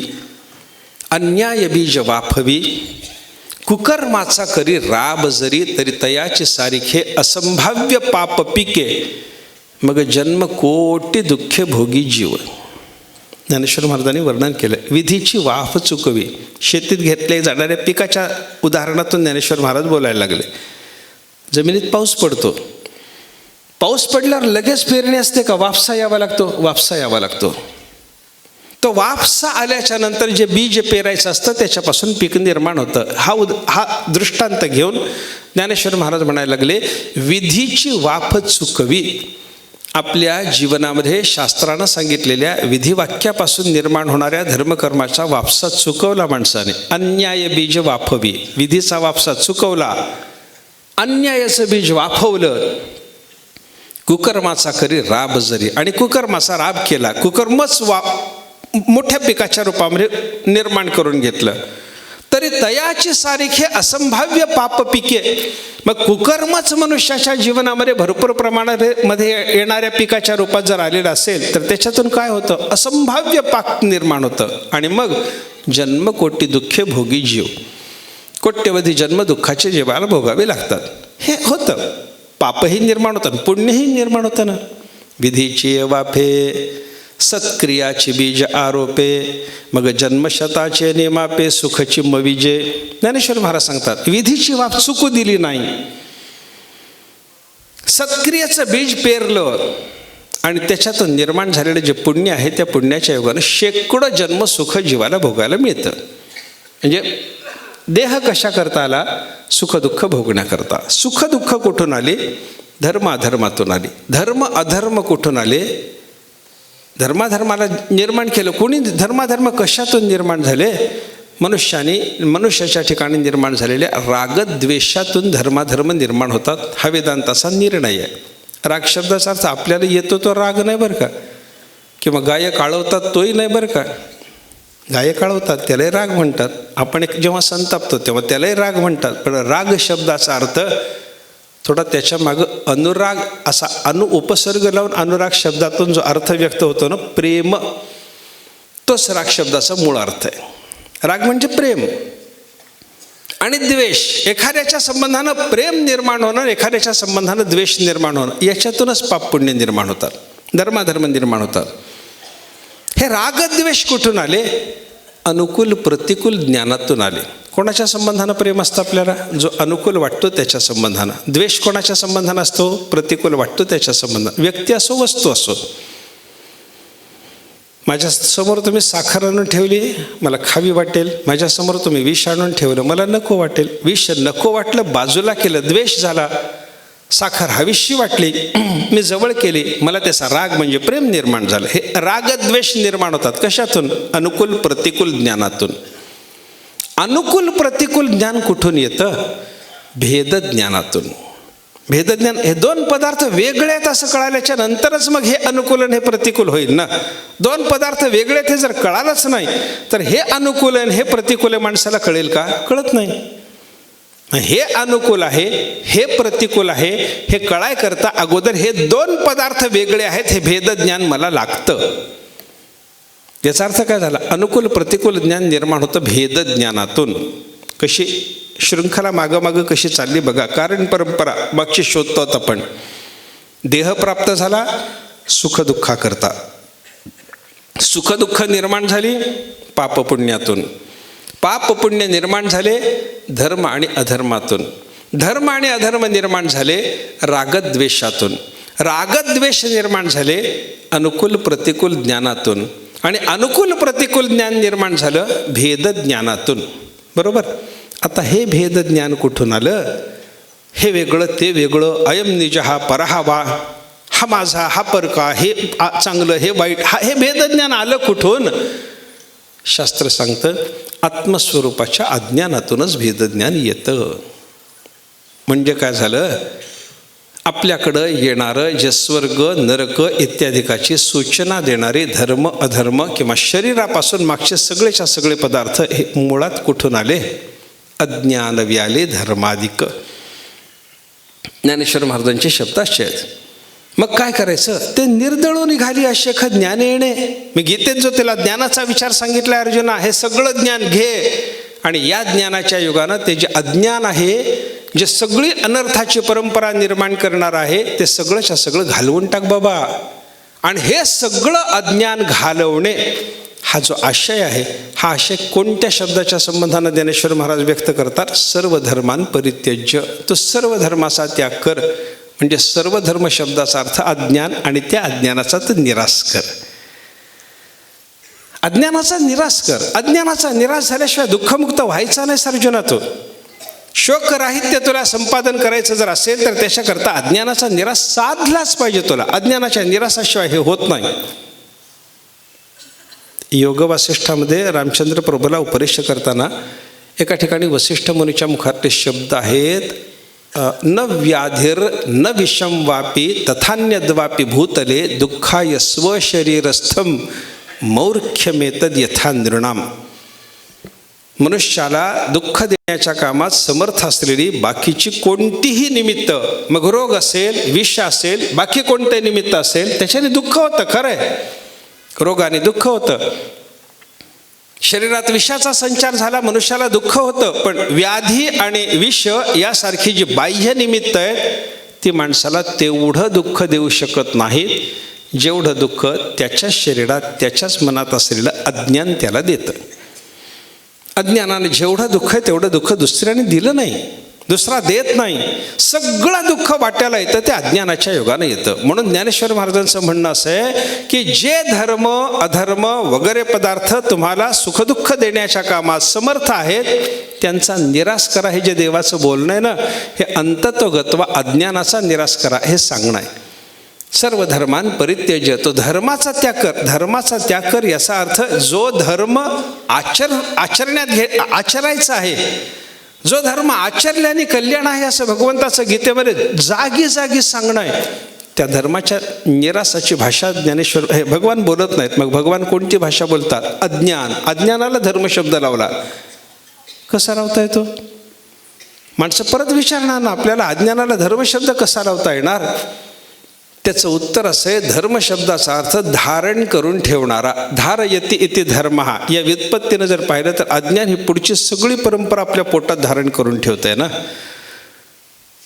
A: अन्याय बीज वाफवी कुकर्माचा करी राब जरी तरी तयाची सारिखे असंभाव्य पाप पिके मग जन्म कोटी दुःखे भोगी जीव. ज्ञानेश्वर महाराजांनी वर्णन केलं. विधीची वाफ चुकवी, शेतीत घेतल्या जाणाऱ्या पिकाच्या उदाहरणातून ज्ञानेश्वर महाराज बोलायला लागले. जमिनीत पाऊस पडतो, पाऊस पडल्यावर लगेच पेरणी असते का? वापसा यावा लागतो. वापसा यावा लागतो. तो वापसा आल्याच्या नंतर जे बीज पेरायचं असतं त्याच्यापासून पीक निर्माण होतं. हा दृष्टांत घेऊन ज्ञानेश्वर महाराज म्हणायला लागले, विधीची वाफ चुकवी. आपल्या जीवनामध्ये शास्त्रानं सांगितलेल्या विधिवाक्यापासून निर्माण होणाऱ्या धर्मकर्माचा वापसा चुकवला माणसाने. अन्याय बीज वाफवी, विधीचा वापसा चुकवला, अन्यायाचं बीज वाफवलं. कुकर्माचा करी राब जरी, आणि कुकर्माचा राब केला, कुकर्मच मोठ्या पिकाच्या रूपामध्ये निर्माण करून घेतलं, तरी तयाची सारिखे असंभाव्य पाप पिके. मग कुकर्मच मनुष्याच्या जीवनामध्ये भरपूर प्रमाणामध्ये येणाऱ्या पिकाच्या रूपात जर आलेलं असेल तर त्याच्यातून काय होतं, असंभाव्य पाप निर्माण होतं. आणि मग जन्मकोटी दुःखे भोगी जीव, कोट्यवधी जन्म दुःखाचे जीवाला भोगावे लागतात. हे होतं, पापही निर्माण होतं, पुण्यही निर्माण होतं ना. विधीची वाफे सत्क्रियाची बीज आरोपे, मग जन्मशताचे निमापे सुखची मविजे. ज्ञानेश्वर महाराज सांगतात, विधीची वाफ चुकू दिली नाही, सत्क्रियाचं बीज पेरलं आणि त्याच्यातून निर्माण झालेलं जे पुण्य आहे त्या पुण्याच्या योगानं शेकडो जन्म सुख जीवाला भोगायला मिळतं. म्हणजे देह कशा करता आला, सुखदुःख भोगण्याकरता. सुखदुःख कुठून आले, धर्म अधर्मातून आले. धर्म अधर्म कुठून आले, धर्माधर्माला निर्माण केलं कोणी. धर्माधर्म कशातून निर्माण झाले, मनुष्याच्या ठिकाणी निर्माण झालेल्या रागद्वेषातून धर्माधर्म निर्माण होतात. हा वेदांताचा निर्णय आहे. राग शब्दाचा अर्थ आपल्याला येतो तो राग नाही बरं का, किंवा गाय काळवतात तोही नाही बरं का. गाय काळवतात त्यालाही राग म्हणतात. आपण जेव्हा संतापतो तेव्हा त्यालाही राग म्हणतात. पण राग शब्दाचा अर्थ थोडा त्याच्या मागं अनुराग असा उपसर्ग लावून अनुराग शब्दातून जो अर्थ व्यक्त होतो ना, प्रेम, तोच राग शब्दाचा मूळ अर्थ आहे. राग म्हणजे प्रेम. आणि द्वेष, एखाद्याच्या संबंधानं प्रेम निर्माण होणं, एखाद्याच्या संबंधानं द्वेष निर्माण होणं, याच्यातूनच पाप पुण्य निर्माण होतात, धर्माधर्म निर्माण होतात. हे रागद्वेष कुठून आले, अनुकूल प्रतिकूल ज्ञानातून आले. कोणाच्या संबंधानं प्रेम असतं आपल्याला, जो अनुकूल वाटतो त्याच्या संबंधानं. द्वेष कोणाच्या संबंधानं असतो, प्रतिकूल वाटतो त्याच्या संबंधानं. व्यक्ती असो वस्तू असो. माझ्यासमोर तुम्ही साखर आणून ठेवली, मला खावी वाटेल. माझ्यासमोर तुम्ही विष आणून ठेवलं, मला नको वाटेल. विष नको वाटलं, बाजूला केलं, द्वेष झाला. साखर हवीशी वाटली, मी जवळ केली, मला त्याचा राग म्हणजे प्रेम निर्माण झालं. हे रागद्वेष निर्माण होतात कशातून, अनुकूल प्रतिकूल ज्ञानातून. अनुकूल प्रतिकूल ज्ञान कुठून येतं, भेदज्ञानातून. भेदज्ञान, हे दोन पदार्थ वेगळे आहेत असं कळाल्याच्या नंतरच मग हे अनुकूलन हे प्रतिकूल होईल ना. दोन पदार्थ वेगळे आहेत हे जर कळालंच नाही तर हे अनुकूलन हे प्रतिकूल माणसाला कळेल का, कळत नाही. हे अनुकूल आहे हे प्रतिकूल आहे हे कळाय करता अगोदर हे दोन पदार्थ वेगळे आहेत हे भेदज्ञान मला लागतं. याचा अर्थ काय झाला, अनुकूल प्रतिकूल ज्ञान निर्माण होतं भेदज्ञानातून. कशी शृंखला मागं कशी चालली बघा. कारण परंपरा मागची शोधतो आपण. देह प्राप्त झाला सुखदुःखाकरता, सुखदुःख निर्माण झाली पापपुण्यातून, पापपुण्य निर्माण झाले धर्म आणि अधर्मातून, धर्म आणि अधर्म निर्माण झाले रागद्वेषातून, रागद्वेष निर्माण झाले अनुकूल प्रतिकूल ज्ञानातून, आणि अनुकूल प्रतिकूल ज्ञान निर्माण झालं भेदज्ञानातून. बरोबर. आता हे भेदज्ञान कुठून आलं, हे वेगळं ते वेगळं, अयम निज हा परहा वा, हा माझा हा परका, हे चांगलं हे वाईट, हे भेदज्ञान आलं कुठून. शास्त्र सांगतं आत्मस्वरूपाच्या अज्ञानातूनच भेदज्ञान येतं. म्हणजे काय झालं, आपल्याकडं येणारं जे स्वर्ग नरक इत्यादिकाची सूचना देणारे धर्म अधर्म किंवा शरीरापासून मागचे सगळेच्या सगळे पदार्थ हे मुळात कुठून आले, अज्ञान व्याले धर्माधिक. ज्ञानेश्वर महाराजांचे शब्द असे आहेत. मग काय करायचं, ते निर्दळून निघाली अशेख ज्ञान येणे. मी गीतेत जो त्याला ज्ञानाचा विचार सांगितला अर्जुना, हे सगळं ज्ञान घे आणि या ज्ञानाच्या युगानं ते जे अज्ञान आहे, जे सगळी अनर्थाची परंपरा निर्माण करणार आहे, ते सगळंच्या सगळं घालवून टाक बाबा. आणि हे सगळं अज्ञान घालवणे हा जो आशय आहे, हा आशय कोणत्या शब्दाच्या संबंधानं ज्ञानेश्वर महाराज व्यक्त करतात, सर्व धर्मान परित्यज्य. तो सर्व धर्माचा त्याग कर. म्हणजे सर्व धर्म शब्दाचा अर्थ अज्ञान आणि त्या अज्ञानाचा तर निराश कर. अज्ञानाचा निराश कर. अज्ञानाचा निराश झाल्याशिवाय दुःखमुक्त व्हायचा नाही सर्जुना. तो शोकराहित्य तुला संपादन करायचं जर असेल तर त्याच्याकरता अज्ञानाचा निराश साधलाच पाहिजे तुला. अज्ञानाच्या निराशाशिवाय हे होत नाही. योग वासिष्ठामध्ये रामचंद्र प्रभूला उपदेश करताना एका ठिकाणी वसिष्ठ मुनीच्या मुखातले शब्द आहेत, न व्याधिर न विषम वापी तथान्यद्वापी भूतले दुःखाय स्वशरीरस्थम मौर्ख्यमेतद यथा नृणाम. मनुष्याला दुःख देण्याच्या कामात समर्थ असलेली बाकीची कोणतीही निमित्त, मग रोग असेल, विष असेल, बाकी कोणते निमित्त असेल, त्याच्याने दुःख होतं. खरं आहे, रोगाने दुःख होतं. शरीरात विषाचा संचार झाला, मनुष्याला दुःख होतं. पण व्याधी आणि विष यासारखी जी बाह्य निमित्त आहेत ती माणसाला तेवढं दुःख देऊ शकत नाहीत जेवढं दुःख त्याच्याच शरीरात, त्याच्याच मनात असलेलं अज्ञान त्याला देतं. अज्ञानाने जेवढं दुःख आहे तेवढं दुःख दुसऱ्याने दिलं नाही, दुसरा देत नाही. सगळं दुःख वाट्याला येतं ते अज्ञानाच्या योगाने येतं. म्हणून ज्ञानेश्वर महाराजांचं म्हणणं असं आहे की जे धर्म अधर्म वगैरे पदार्थ तुम्हाला सुखदुःख देण्याच्या कामात समर्थ आहेत त्यांचा निराश करा. हे जे देवाचं बोलणं आहे ना, हे अंततोगत्वा अज्ञानाचा निराश करा हे सांगणं आहे. सर्व धर्मान परित्यज्य, तो धर्माचा त्याग कर. धर्माचा त्याग कर याचा अर्थ जो धर्म आचरायचा आहे, जो धर्म आचरल्याने कल्याण आहे असं भगवंताचं गीतेमध्ये जागी जागी सांगणं आहे, त्या धर्माच्या निराशाची भाषा ज्ञानेश्वर हे भगवान बोलत नाहीत. मग भगवान कोणती भाषा बोलतात? अज्ञान. अज्ञानाला धर्मशब्द लावला. कसा लावता येतो? माणसं परत विचारणार ना, आपल्याला अज्ञानाला धर्मशब्द कसा लावता येणार? त्याचं उत्तर असं आहे, धर्मशब्दाचा अर्थ धारण करून ठेवणारा. धारयति इति धर्मः. या व्युत्पत्तीनं जर पाहिलं तर अज्ञान ही पुढची सगळी परंपरा आपल्या पोटात धारण करून ठेवतंय ना.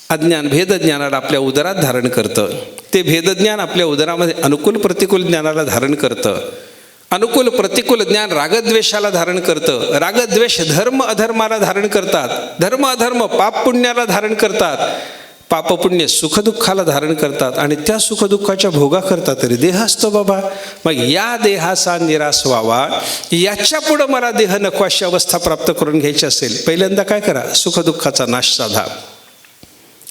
A: अज्ञान भेदज्ञानाला आपल्या उदरात धारण करतं. ते भेदज्ञान आपल्या उदरामध्ये अनुकूल प्रतिकूल ज्ञानाला धारण करतं. अनुकूल प्रतिकूल ज्ञान रागद्वेषाला धारण करतं. रागद्वेष धर्म अधर्माला धारण करतात. धर्म अधर्म पाप पुण्याला धारण करतात. पापपुण्य सुखदुःखाला धारण करतात. आणि त्या सुखदुःखाच्या भोगा करता तरी देह असतो बाबा. मग या देहाचा निराश व्हावा, याच्या पुढं मला देह नको अशी अवस्था प्राप्त करून घ्यायची असेल, पहिल्यांदा काय करा? सुखदुःखाचा नाश साधा.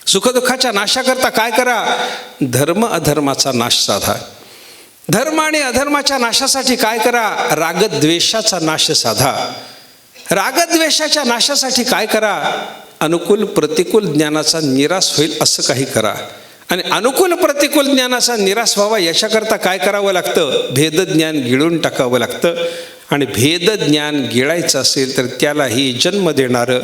A: सुखदुःखाच्या नाशाकरता काय करा? धर्म अधर्माचा नाश साधा. धर्म आणि अधर्माच्या नाशासाठी काय करा? रागद्वेषाचा नाश साधा. रागद्वेषाच्या नाशासाठी काय करा? अनुकूल प्रतिकूल ज्ञानाचा निराश होईल असं काही करा. आणि अनुकूल प्रतिकूल ज्ञानाचा निराश व्हावा याच्याकरता काय करावं लागतं? भेदज्ञान गिळून टाकावं लागतं. आणि भेदज्ञान गिळायचं असेल तर त्यालाही जन्म देणारं,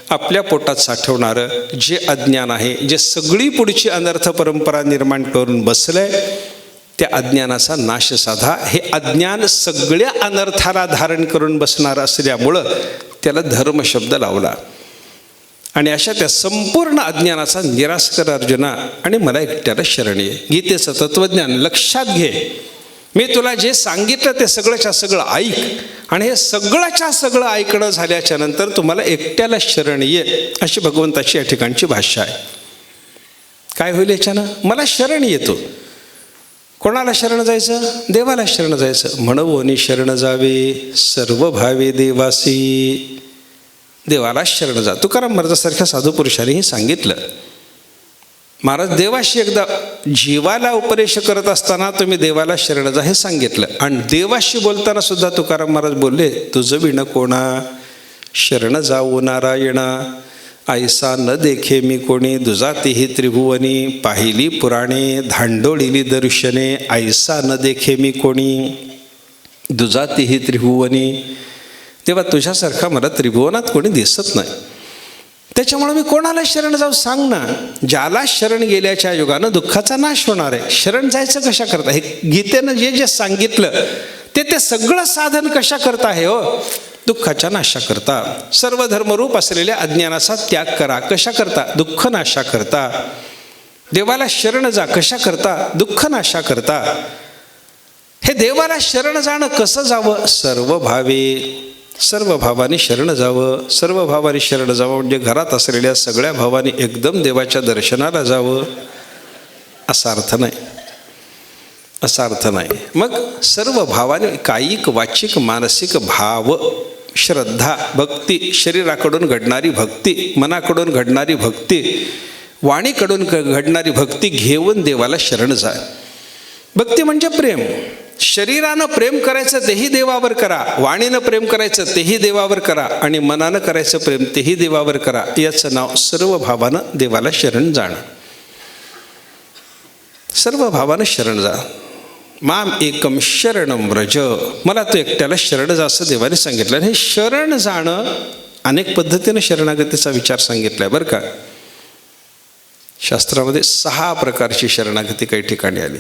A: आपल्या पोटात साठवणारं जे अज्ञान आहे, जे सगळी पुढची अनर्थ परंपरा निर्माण करून बसलंय, त्या अज्ञानाचा नाश साधा. हे अज्ञान सगळ्या अनर्थाला धारण करून बसणारं असल्यामुळं त्याला धर्म शब्द लावला. आणि अशा त्या संपूर्ण अज्ञानाचा निराश कर अर्जुना, आणि मला एकट्याला शरण ये. गीतेचं तत्त्वज्ञान लक्षात घे. मी तुला जे सांगितलं ते सगळंच्या सगळं ऐक. आणि हे सगळंच्या सगळं ऐकणं झाल्याच्या नंतर तुम्हाला एकट्याला शरण ये, अशी भगवंताची या ठिकाणची भाषा आहे. काय होईल याच्यानं? मला शरण येतो. कोणाला शरण जायचं? देवाला शरण जायचं. म्हणवोनी शरण जावे सर्व भावे देवासी. देवाला शरण जा. तुकाराम महाराजासारख्या साधू पुरुषांनीही सांगितलं. महाराज देवाशी एकदा जीवाला उपदेश करत असताना तुम्ही देवाला शरण जा हे सांगितलं. आणि देवाशी बोलताना सुद्धा तुकाराम महाराज बोलले, तुझं विण कोणा शरण जाऊ नारायणा, ऐसा न देखे मी कोणी दुजातीही त्रिभुवनी, पाहिली पुराणे धांडोळिली दर्शने, ऐसा न देखे मी कोणी दुजातीही त्रिभुवनी. तेव्हा तुझ्यासारखा मला त्रिभुवनात कोणी दिसत नाही. त्याच्यामुळे मी कोणाला शरण जाऊ सांग ना. ज्याला शरण गेल्याच्या युगानं दुःखाचा नाश होणार आहे. शरण जायचं कशा करता? हे गीतेनं जे जे सांगितलं ते सगळं साधन कशा करता आहे हो? दुःखाच्या नाशा करता. सर्व धर्मरूप असलेल्या अज्ञानाचा त्याग करा. कशा करता? दुःख नाशा करता. देवाला शरण जा. कशा करता? दुःख नाशा करता. हे देवाला शरण जाणं कसं जावं? सर्व भावे, सर्व भावाने शरण जावं. सर्व भावाने शरण जावं म्हणजे घरात असलेल्या सगळ्या भावाने एकदम देवाच्या दर्शनाला जावं असा अर्थ नाही. असा अर्थ नाही. मग सर्व भावाने कायिक वाचिक मानसिक भाव, श्रद्धा, भक्ती, शरीराकडून घडणारी भक्ती, मनाकडून घडणारी भक्ती, वाणीकडून घडणारी भक्ती घेऊन देवाला शरण जा. भक्ती म्हणजे प्रेम. शरीरानं प्रेम करायचं तेही देवावर करा, वाणीनं प्रेम करायचं तेही देवावर करा, आणि मनानं करायचं प्रेम तेही देवावर करा. याचं नाव सर्व भावानं देवाला शरण जाणं. सर्व भावानं शरण जा. माम एकम शरणम व्रज, मला तो एकट्याला शरण जा असं देवाने सांगितलं. आणि हे शरण जाणं अनेक पद्धतीनं शरणागतीचा विचार सांगितलाय बरं का. शास्त्रामध्ये 6 प्रकारची शरणागती काही ठिकाणी आली.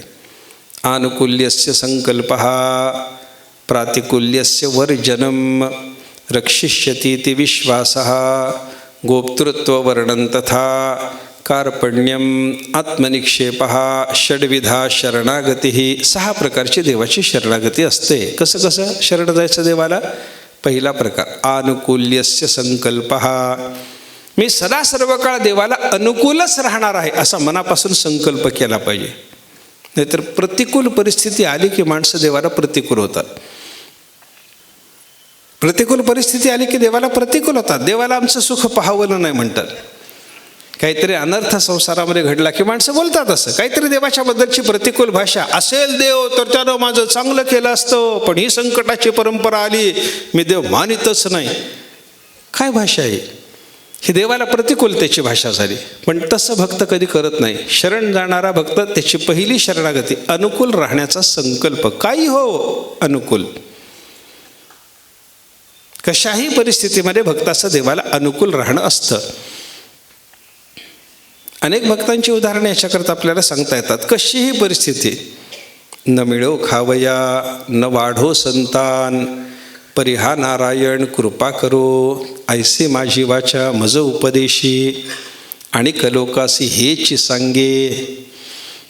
A: आनुकूल्यस्य संकल्पः, प्रातिकूल्यस्य वर्जनम, रक्षिष्यतीति विश्वासः, गोप्तृत्ववर्णन तथा कार्पण्यम, आत्मनिक्षेपः, षड्विधा शरणागती. 6 प्रकारची देवाची शरणागती असते. कसं कसं शरण जायचं देवाला? पहिला प्रकार आनुकूल्यस्य संकल्पः, मी सदा सर्व काळ देवाला अनुकूलच राहणार आहे असा मनापासून संकल्प केला पाहिजे. नाहीतर प्रतिकूल परिस्थिती आली की माणसं देवाला प्रतिकूल होतात. प्रतिकूल परिस्थिती आली की देवाला प्रतिकूल होतात. देवाला आमचं सुख पाहावलं नाही म्हणतात. काहीतरी अनर्थ संसारामध्ये घडला की माणसं बोलतात असं काहीतरी देवाच्या बद्दलची प्रतिकूल भाषा. असेल देव तर त्यानं माझं चांगलं केलं असतं, पण ही संकटाची परंपरा आली, मी देव मानितच नाही. काय भाषा आहे ही? देवाला प्रतिकूलतेची भाषा झाली. पण तसं भक्त कधी करत नाही. शरण जाणारा भक्त त्याची पहिली शरणागती अनुकूल राहण्याचा संकल्प. काही हो अनुकूल, कशाही परिस्थितीमध्ये भक्ताचं देवाला अनुकूल राहणं असतं. अनेक भक्तांची उदाहरणे याच्याकरता आपल्याला सांगता येतात. कशीही परिस्थिती, न मिळो खावया, न वाढो संतान, परिहा नारायण कृपा करो, ऐसे माझी वाचा मज उपदेशी, आणि कलोकासी हेची सांगे.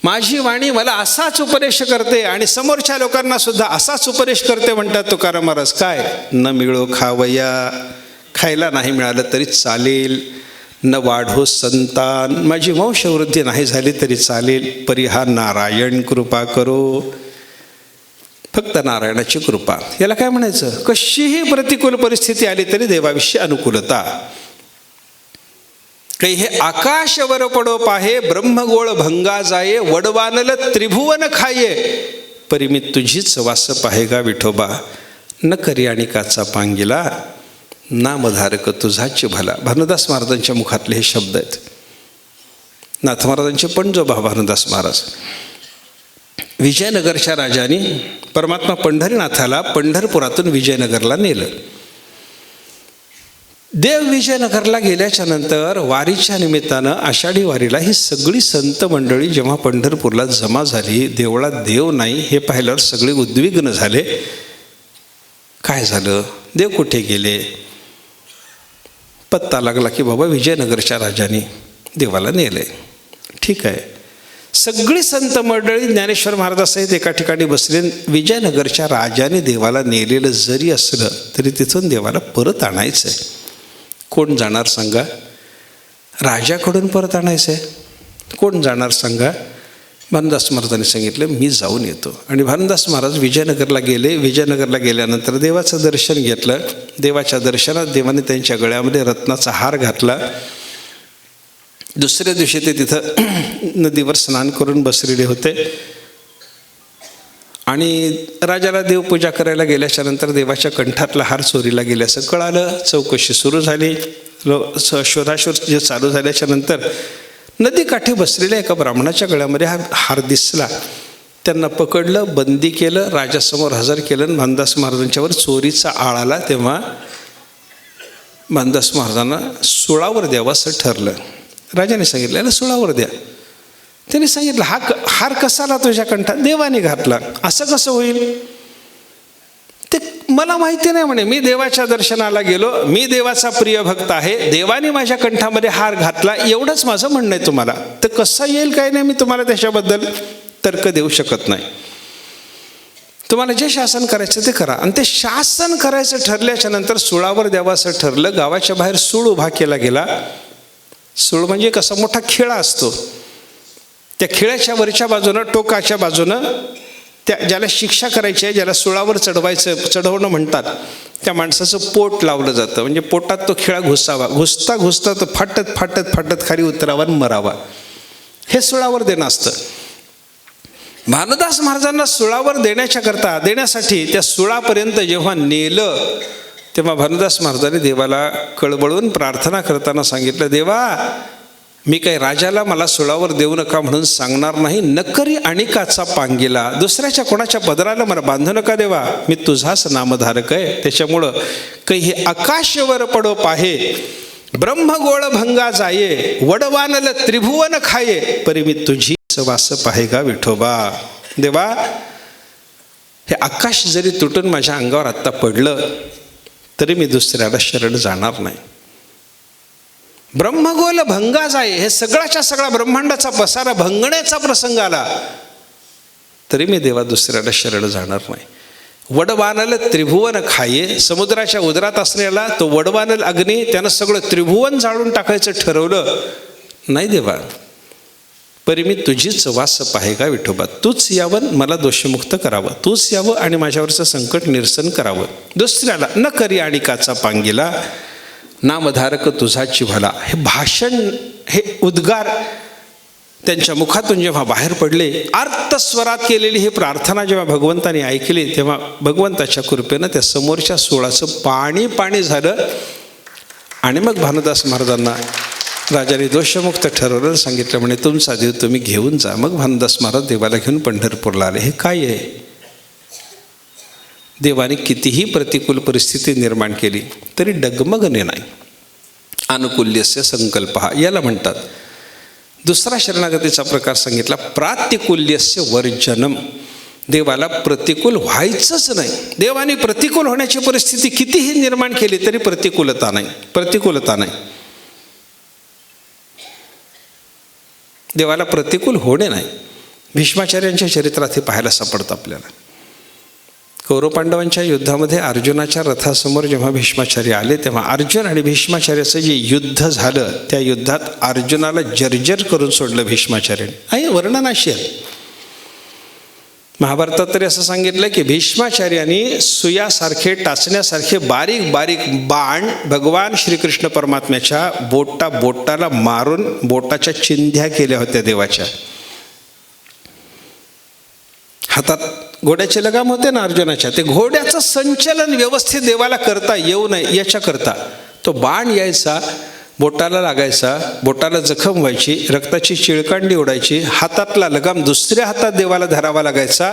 A: माझी वाणी मला असाच उपदेश करते आणि समोरच्या लोकांना सुद्धा असाच उपदेश करते म्हणतात तुकाराम महाराज. काय? न मिळो खावया, खायला नाही मिळालं तरी चालेल. न वाढो संतान, माझी वंशवृद्धी नाही झाली तरी चालेल. परिहा नारायण कृपा करो, फक्त नारायणाची कृपा. याला काय म्हणायचं? कशीही प्रतिकूल परिस्थिती आली तरी देवाविषयी अनुकूलता. काही हे आकाशवर पडो पाहे, ब्रह्मगोळ भंगा जाये, वडवानल त्रिभुवन खाये, परी मी तुझीच वास पाहेगा विठोबा. न करी आणि काचा पांगिला, नामधारक तुझाची भला. भानुदास महाराजांच्या मुखातले हे शब्द आहेत. नाथ महाराजांचे पणजोबा भानुदास महाराज. विजयनगरच्या राजाने परमात्मा पंढरीनाथाला पंढरपुरातून विजयनगरला नेलं. देव विजयनगरला गेल्याच्या नंतर वारीच्या निमित्तानं आषाढी वारीला ही सगळी संत मंडळी जेव्हा पंढरपूरला जमा झाली, देवळात देव नाही हे पाहिल्यावर सगळे उद्विग्न झाले. काय झालं? देव कुठे गेले? पत्ता लागला की बाबा विजयनगरच्या राजाने देवाला नेले. ठीक आहे, सगळी संत मंडळी ज्ञानेश्वर महाराजासहित एका ठिकाणी बसले. विजयनगरच्या राजाने देवाला नेलेलं जरी असलं तरी तिथून देवाला परत आणायचं आहे. कोण जाणार सांगा? राजाकडून परत आणायचं आहे. कोण जाणार सांगा? भानुदास महाराजांनी सांगितलं मी जाऊन येतो. आणि भानुदास महाराज विजयनगरला गेले. विजयनगरला गेल्यानंतर देवाचं दर्शन घेतलं. देवाच्या दर्शनात देवाने त्यांच्या गळ्यामध्ये रत्नाचा हार घातला. दुसऱ्या दिवशी ते तिथं नदीवर स्नान करून बसलेले होते. आणि राजाला देवपूजा करायला गेल्याच्या नंतर देवाच्या कंठातला हार चोरीला गेल्याचं कळालं. चौकशी सुरू झाली. शोधाशोध जे चालू झाल्याच्या नंतर नदीकाठी बसलेल्या एका ब्राह्मणाच्या गळ्यामध्ये हा हार दिसला. त्यांना पकडलं, बंदी केलं, राजासमोर हजर केलं. आणि भानुदास महाराजांच्यावर चोरीचा आळ आला. तेव्हा भानुदास महाराजांना सुळावर द्यावं असं ठरलं. राजाने सांगितलं याला सुळावर द्या. त्याने सांगितलं हा हार कसा आला तुझ्या कंठात? देवाने घातला. असं कसं होईल? ते मला माहिती नाही म्हणे. मी देवाच्या दर्शनाला गेलो, मी देवाचा प्रिय भक्त आहे, देवाने माझ्या कंठामध्ये हार घातला, एवढंच माझं म्हणणं आहे तुम्हाला. तर कसं येईल काय नाही मी तुम्हाला त्याच्याबद्दल तर्क देऊ शकत नाही. तुम्हाला जे शासन करायचं ते करा. आणि ते शासन करायचं ठरल्याच्या नंतर सुळावर द्यावं असं ठरलं. गावाच्या बाहेर सूळ उभा केला गेला. सूळ म्हणजे कसा मोठा खिळा असतो. त्या खिळ्याच्या वरच्या बाजूनं, टोकाच्या बाजूनं त्या ज्याला शिक्षा करायची आहे, ज्याला सुळावर चढवणं म्हणतात, त्या माणसाचं पोट लावलं जातं. म्हणजे पोटात तो खिळा घुसावा, घुसता घुसता तो फाटत फाटत फाटत खाली उतरावा आणि मरावा. हे सुळावर देणं असतं. भानुदास महाराजांना सुळावर देण्यासाठी त्या सुळापर्यंत जेव्हा नेलं, तेव्हा भानुदास महाराजांनी देवाला कळवळून प्रार्थना करताना सांगितलं, देवा, मी काही राजाला मला सुळावर देऊ नका म्हणून सांगणार नाही. नकरी अणिकाचा पांगिला, दुसऱ्याच्या कोणाच्या पदराला मला बांधू नका देवा, मी तुझाच नामधारक आहे. त्याच्यामुळं काही आकाशवर पडो पाहे, ब्रह्मगोळ भंगा जाये, वडवानल त्रिभुवन खाये, परी मी तुझी वास पाहे का विठोबा. देवा, हे आकाश जरी तुटून माझ्या अंगावर आत्ता पडलं तरी मी दुसऱ्याला शरण जाणार नाही. ब्रह्मगोल भंगा जाये, हे सगळ्याच्या सगळा ब्रह्मांडाचा पसारा भंगण्याचा प्रसंग आला तरी मी देवा दुसऱ्याला शरण जाणार नाही. वडवानल त्रिभुवन खाये, समुद्राच्या उदरात असलेला तो वडवानल अग्नी त्यानं सगळं त्रिभुवन जाळून टाकायचं ठरवलं. नाही देवा, परी मी तुझीच वास पाहे का विठोबा. तूच यावं, मला दोषमुक्त करावं, तूच यावं आणि माझ्यावरचं संकट निरसन करावं. दुसऱ्याला न करी अणिकाचा पांगिला, नामधारक तुझाची भला. हे भाषण, हे उद्गार त्यांच्या मुखातून जेव्हा बाहेर पडले, आर्तस्वरात केलेली ही प्रार्थना जेव्हा भगवंताने ऐकली, तेव्हा भगवंताच्या कृपेनं त्या समोरच्या सोळाचं पाणी पाणी झालं. आणि मग भानुदास महाराजांना राजाने दोषमुक्त ठरवलं, सांगितलं म्हणे तुमचा देव तुम्ही घेऊन जा. मग भानुदास महाराज देवाला घेऊन पंढरपूरला आले. हे काय आहे? देवाने कितीही प्रतिकूल परिस्थिती निर्माण केली तरी डगमगणे नाही. अनुकूल्यस्य संकल्प याला म्हणतात. दुसरा शरणागतीचा प्रकार सांगितला, प्रातिकूल्यस्य वर्जनम. देवाला प्रतिकूल व्हायचंच नाही. देवाने प्रतिकूल होण्याची परिस्थिती कितीही निर्माण केली तरी प्रतिकूलता नाही. देवाला प्रतिकूल होणे नाही. भीष्माचार्यांच्या चरित्रात हे पाहायला सापडतं आपल्याला. कौरव पांडवांच्या युद्धामध्ये अर्जुनाच्या रथासमोर जेव्हा भीष्माचार्य आले, तेव्हा अर्जुन आणि भीष्माचार्याचं जे युद्ध झालं, त्या युद्धात अर्जुनाला जर्जर करून सोडलं भीष्माचार्याने. आणि वर्णन अशी आहे, महाभारतात तरी असं सांगितलं की भीष्माचार्यांनी सुयासारखे, टाचण्यासारखे बारीक बारीक बाण भगवान श्रीकृष्ण परमात्म्याच्या बोटाला मारून बोटाच्या चिंध्या केल्या होत्या देवाच्या. हातात घोड्याचे लगाम होते ना अर्जुनाच्या, ते घोड्याचं संचलन व्यवस्थित देवाला करता येऊ नये याच्याकरता तो बाण यायचा, बोटाला लागायचा, बोटाला जखम व्हायची, रक्ताची चिळकांडी उडायची, हातातला लगाम दुसऱ्या हातात देवाला धरावा लागायचा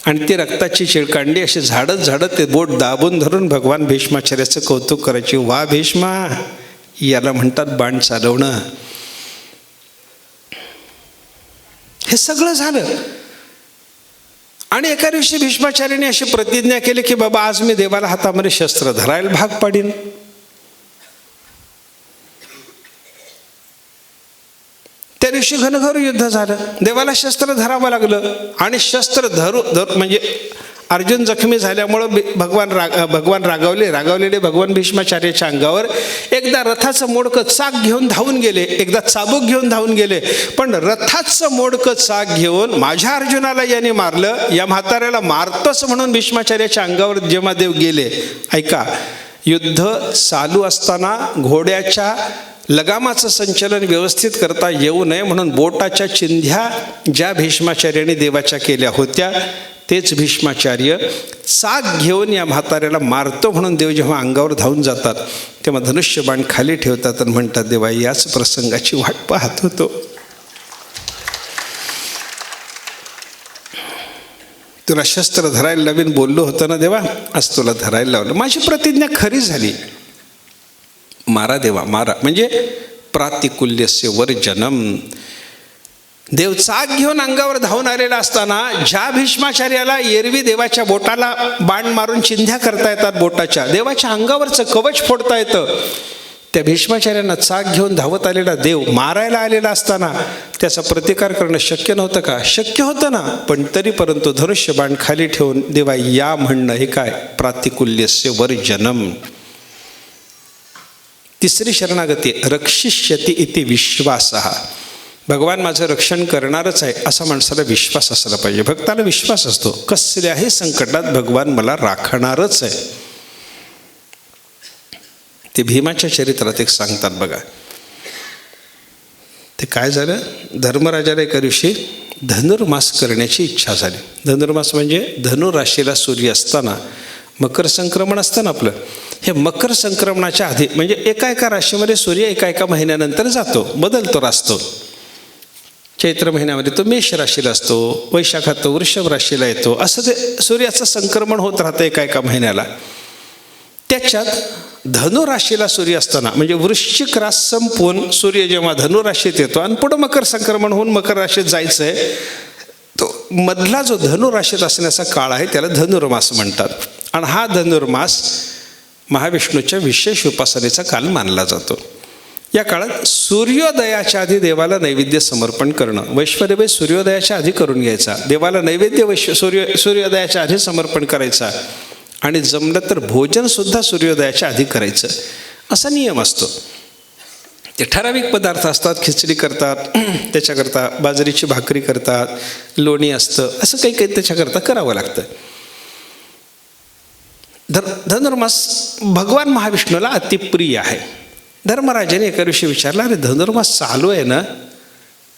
A: आणि ती रक्ताची चिळकांडी अशी झाडत ते बोट दाबून धरून भगवान भीष्माचार्याचं कौतुक करायची. वा भीष्मा, याला म्हणतात बाण चालवणं. हे सगळं झालं आणि एका दिवशी भीष्माचार्याने अशी प्रतिज्ञा केली की बाबा आज मी देवाला हातामध्ये शस्त्र धरायला भाग पाडीन. त्या दिवशी घनघोर युद्ध झालं, देवाला शस्त्र धरावं लागलं आणि शस्त्र धरू म्हणजे अर्जुन जखमी झाल्यामुळं भगवान रागावलेले भगवान भीष्माचार्याच्या अंगावर एकदा रथाचं मोडकं चाक घेऊन धावून गेले, एकदा चाबूक घेऊन धावून गेले. पण रथाचं मोडकं चाक घेऊन माझ्या अर्जुनाला याने मारलं, या म्हाताऱ्याला मारतोच म्हणून भीष्माचार्याच्या अंगावर जेव्हा देव गेले. ऐका, युद्ध चालू असताना घोड्याच्या लगामाचं संचलन व्यवस्थित करता येऊ नये म्हणून बोटाच्या चिंध्या ज्या भीष्माचार्याने देवाच्या केल्या होत्या, तेच भीष्माचार्य चाक घेऊन या म्हाताऱ्याला मारतो म्हणून देव जेव्हा अंगावर धावून जातात तेव्हा धनुष्यबाण खाली ठेवतात आणि म्हणतात, देवा याच प्रसंगाची वाट पाहत होतो. तुला शस्त्र धरायला नवीन बोललो होतं ना देवा, आज तुला धरायला लावलं. माझी प्रतिज्ञा खरी झाली. मारा देवा मारा. म्हणजे प्रातिकूल्यस्य वर्जनम. देव चाक घेऊन अंगावर धावून आलेला असताना ज्या भीष्माचार्याला एरवी देवाच्या बोटाला बाण मारून चिंध्या करता येतात, बोटाच्या देवाच्या अंगावरचं कवच फोडता येतं, त्या भीष्माचार्यांना चाक घेऊन धावत आलेला देव मारायला आलेला असताना त्याचा प्रतिकार करणं शक्य नव्हतं का? शक्य होतं ना. पण तरी परंतु धनुष्यबाण खाली ठेवून देवा या म्हणणं हे काय? प्रातिकूल्यस्य वर्जनम. तिसरी शरणागती रक्षिष्यति इति विश्वासः. भगवान माझं रक्षण करणारच आहे असा माणसाला विश्वास असला पाहिजे. भक्ताला विश्वास असतो कसल्याही संकटात भगवान मला राखणारच आहे. ते भीमाच्या चरित्रात एक सांगतात बघा. ते काय झालं, धर्मराजाला एका दिवशी धनुर्मास करण्याची इच्छा झाली. धनुर्मास म्हणजे धनुराशीला सूर्य असताना मकर संक्रमण असतं ना आपलं, हे मकर संक्रमणाच्या आधी म्हणजे एका एका राशीमध्ये सूर्य एका एका महिन्यानंतर जातो, बदलतो राहतो. चैत्र महिन्यामध्ये तो मेष राशीला असतो, वैशाखात तो वृषभ राशीला येतो, असं ते सूर्याचं संक्रमण होत राहतं एका एका महिन्याला. त्याच्यात धनुराशीला सूर्य असताना म्हणजे वृश्चिक रास संपवून सूर्य जेव्हा धनुराशीत येतो आणि पुढं मकर संक्रमण होऊन मकर राशीत जायचं आहे, तो मधला जो धनुराशीत असण्याचा काळ आहे त्याला धनुर्मास म्हणतात. आणि हा धनुर्मास महाविष्णूच्या विशेष उपासनेचा काल मानला जातो. या काळात सूर्योदयाच्या आधी देवाला नैवेद्य समर्पण करणं, वैश्वदेव सूर्योदयाच्या आधी करून घ्यायचा, देवाला नैवेद्य सूर्योदयाच्या आधी समर्पण करायचा आणि जमलं तर भोजनसुद्धा सूर्योदयाच्या आधी करायचं असा नियम असतो. ते ठराविक पदार्थ असतात, खिचडी करतात, त्याच्याकरता बाजरीची भाकरी करतात, लोणी असतं, असं काही काही त्याच्याकरता करावं लागतं. धनुर्मास भगवान महाविष्णूला अतिप्रिय आहे. धर्मराजाने एका दिवशी विचारलं, अरे धनुर्मास चालू आहे ना,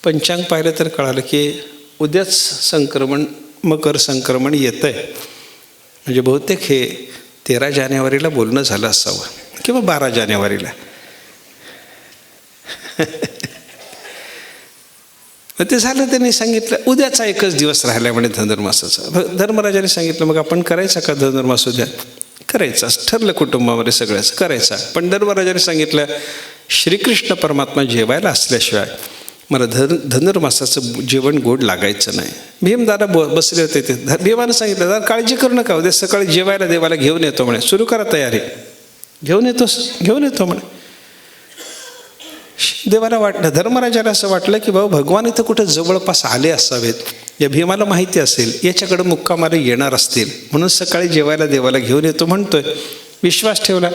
A: पंचांग पाहिलं तर कळालं की उद्याच संक्रमण मकर संक्रमण येतं आहे, म्हणजे बहुतेक हे 13 जानेवारीला बोलणं झालं असावं किंवा 12 जानेवारीला. ते झालं, त्यांनी सांगितलं उद्याचा एकच दिवस राहिला म्हणे धनुर्मासाचा. धर्मराजाने सांगितलं मग आपण करायचा का धनुर्मास उद्या? करायचा ठरलं, कुटुंबामध्ये सगळ्याच करायचा. पण धर्मराजाने सांगितलं श्रीकृष्ण परमात्मा जेवायला असल्याशिवाय मला धनुर्मासाचं जेवण गोड लागायचं नाही. भीमदादा बसले होते ते. भीमानं सांगितलं दादा काळजी करू नका, उद्या सकाळी जेवायला देवाला घेऊन येतो म्हणे, सुरू करा तयारी. घेऊन येतो म्हणे. देवाला वाटलं, धर्मराजाला असं वाटलं की बाबा भगवान इथं कुठं जवळपास आले असावेत, या भीमाला माहिती असेल याच्याकडं मुक्कामाला येणार असतील, म्हणून सकाळी जेवायला देवाला घेऊन येतो म्हणतोय. विश्वास ठेवला.